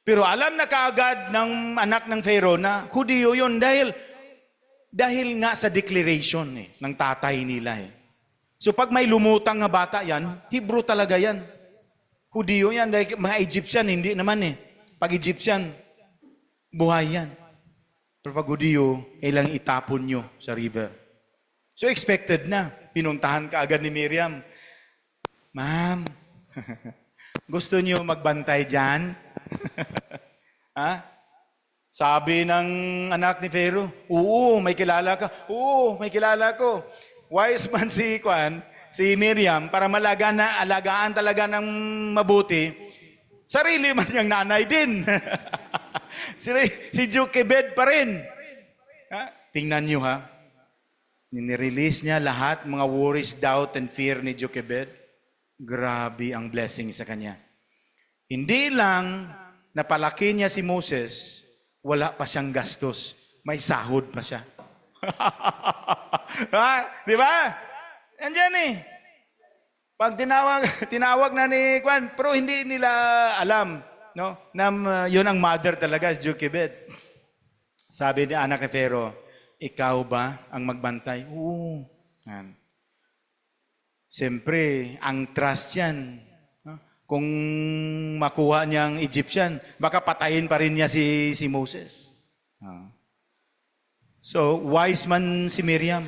Pero alam na kaagad ng anak ng Pharaoh na Hudiyo yun dahil nga sa declaration ng tatay nila So pag may lumutang na bata yan, Hebrew talaga yan. Hudiyo yan dahil mga Egyptian, hindi naman Pag Egyptian, buhay yan. Pero pag Hudiyo, kailangang itapon nyo sa river. So expected na. Pinuntahan ka agad ni Miriam. Ma'am, gusto nyo magbantay dyan? Sabi ng anak ni Pharaoh, oo, may kilala ka. Oo, may kilala ko. Wise man si Miriam, para alagaan talaga ng mabuti, sarili man niyang nanay din. si Jochebed pa rin. Tingnan niyo Nirelease niya lahat, mga worries, doubt, and fear ni Jochebed. Grabe ang blessing sa kanya. Hindi lang napalaki niya si Moses, wala pa siyang gastos. May sahod pa siya. Di ba? Andiyan Pag tinawag na ni pero hindi nila alam, na yun ang mother talaga, si Jochebed. Sabi ni anak ni Pharaoh, ikaw ba ang magbantay? Oo. Siyempre, ang trust yan. Kung makuha niyang Egyptian, baka patayin pa rin niya si Moses. So, wise man si Miriam.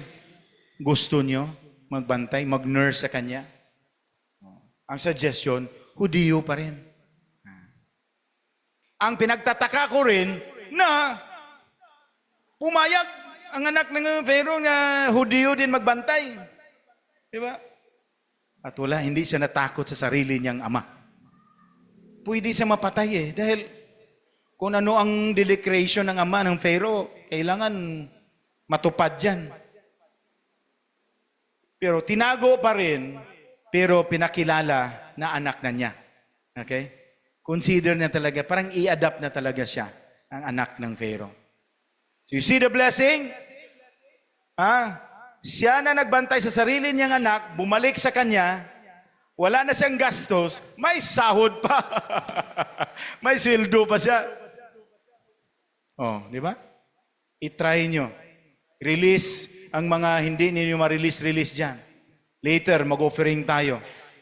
Gusto niyo magbantay, mag-nurse sa kanya. Ang suggestion, Hudiyo pa rin. Ang pinagtataka ko rin na pumayag ang anak ng Pharaoh na Hudiyo din magbantay. Di ba? At wala, hindi siya natakot sa sarili niyang ama. Pwede siya mapatay dahil kung ano ang declaration ng ama ng Pharaoh, kailangan matupad yan. Pero tinago pa rin, pero pinakilala na anak na niya. Okay? Consider na talaga, parang i-adapt na talaga siya, ang anak ng Pharaoh. So you see the blessing? Siya na nagbantay sa sarili niyang anak, bumalik sa kanya, wala na siyang gastos, may sahod pa. May sweldo pa siya. Di ba? I-try nyo. Release ang mga hindi ninyo ma-release dyan. Later, mag-offering tayo.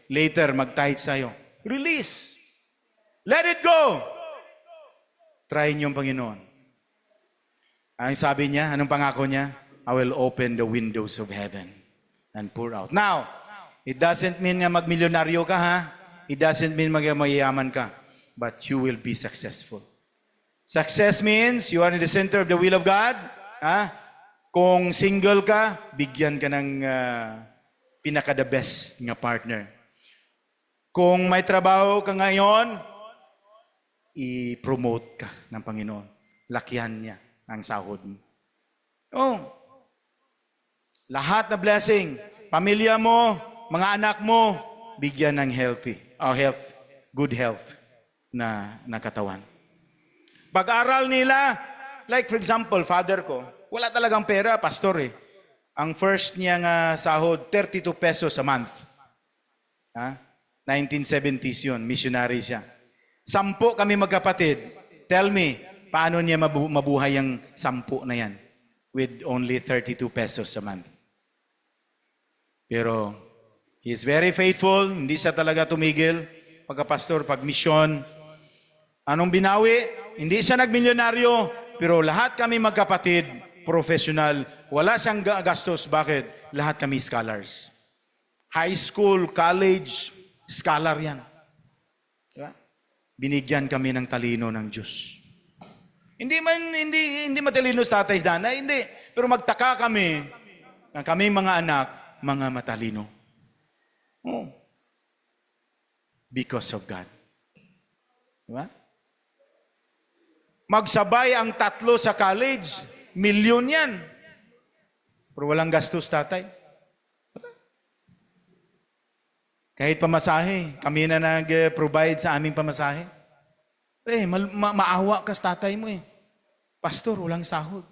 Later, mag-tithe tayo. Release. Let it go. Try nyo ang Panginoon. Ang sabi niya, anong pangako niya? I will open the windows of heaven and pour out. Now, it doesn't mean na magmilyonaryo ka It doesn't mean mayaman ka. But you will be successful. Success means you are in the center of the will of God. Kung single ka, bigyan ka ng pinaka-the best nga partner. Kung may trabaho ka ngayon, i-promote ka ng Panginoon. Lakihan niya ang sahod mo. Lahat na blessing, pamilya mo, mga anak mo, bigyan ng good health na katawan. Pag-aral nila, like for example, father ko, wala talagang pera, pastor eh. Ang first niyang sahod, 32 pesos a month. 1970s yun, missionary siya. 10 kami magkapatid. Tell me, paano niya mabuhay ang 10 na yan with only 32 pesos a month? Pero he is very faithful, hindi siya talaga tumigil. Pagka-pastor, pag-mission, anong binawi? Hindi siya nagmilyonaryo, pero lahat kami magkapatid, professional, wala siyang gastos. Bakit? Lahat kami scholars. High school, college, scholar yan. Diba? Binigyan kami ng talino ng Diyos. Hindi matalino sa tatay nanay, hindi. Pero magtaka kami, na kaming mga anak, mga matalino. Oh. Because of God. Diba? Magsabay ang 3 sa college, milyon yan. Pero walang gastos tatay. Kahit pamasahe, kami na nag-provide sa aming pamasahe. Maawa ka sa tatay mo eh. Pastor, walang sahod.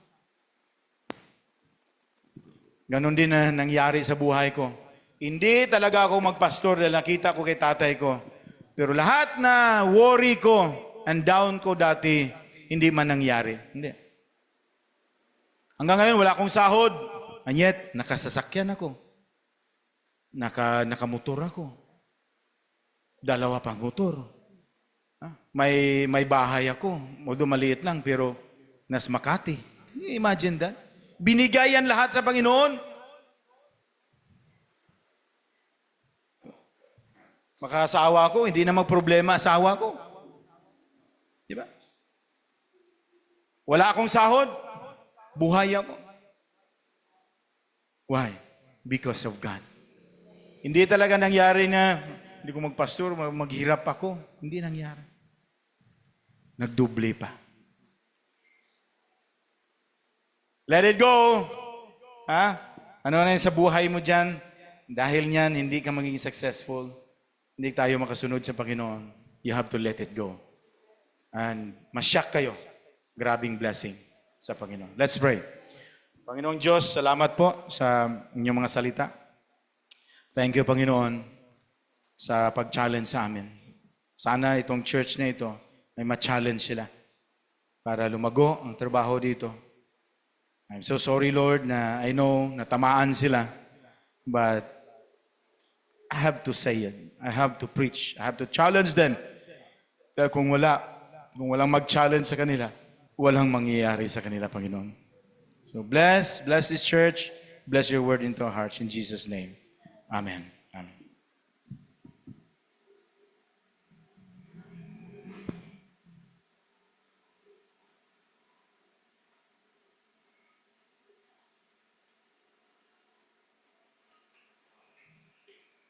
Ganon din na nangyari sa buhay ko. Hindi talaga ako magpastor dahil nakita ko kay tatay ko. Pero lahat na worry ko and down ko dati, hindi man nangyari. Hindi. Hanggang ngayon, wala akong sahod. And yet, nakasasakyan ako. Nakamotor ako. 2 pang motor. May bahay ako. Although maliit lang, pero nas Makati. Can you imagine that? Binigay yan lahat sa Panginoon. Makasawa ko, hindi na magproblema asawa ko. Di ba? Wala akong sahod, buhay ako. Why? Because of God. Hindi talaga nangyari na hindi ko magpastor, maghirap ako. Hindi nangyari. Nagdoble pa. Let it go. Ano na yun sa buhay mo dyan? Dahil niyan, hindi ka magiging successful. Hindi tayo makasunod sa Panginoon. You have to let it go. And masyak kayo. Grabing blessing sa Panginoon. Let's pray. Panginoong Diyos, salamat po sa inyong mga salita. Thank you, Panginoon, sa pag-challenge sa amin. Sana itong church na ito ay ma-challenge sila para lumago ang trabaho dito. I'm so sorry, Lord, na I know natamaan sila, but I have to say it. I have to preach. I have to challenge them. Dahil kung walang mag-challenge sa kanila, walang mangyayari sa kanila, Panginoon. So bless this church. Bless your word into our hearts. In Jesus' name. Amen.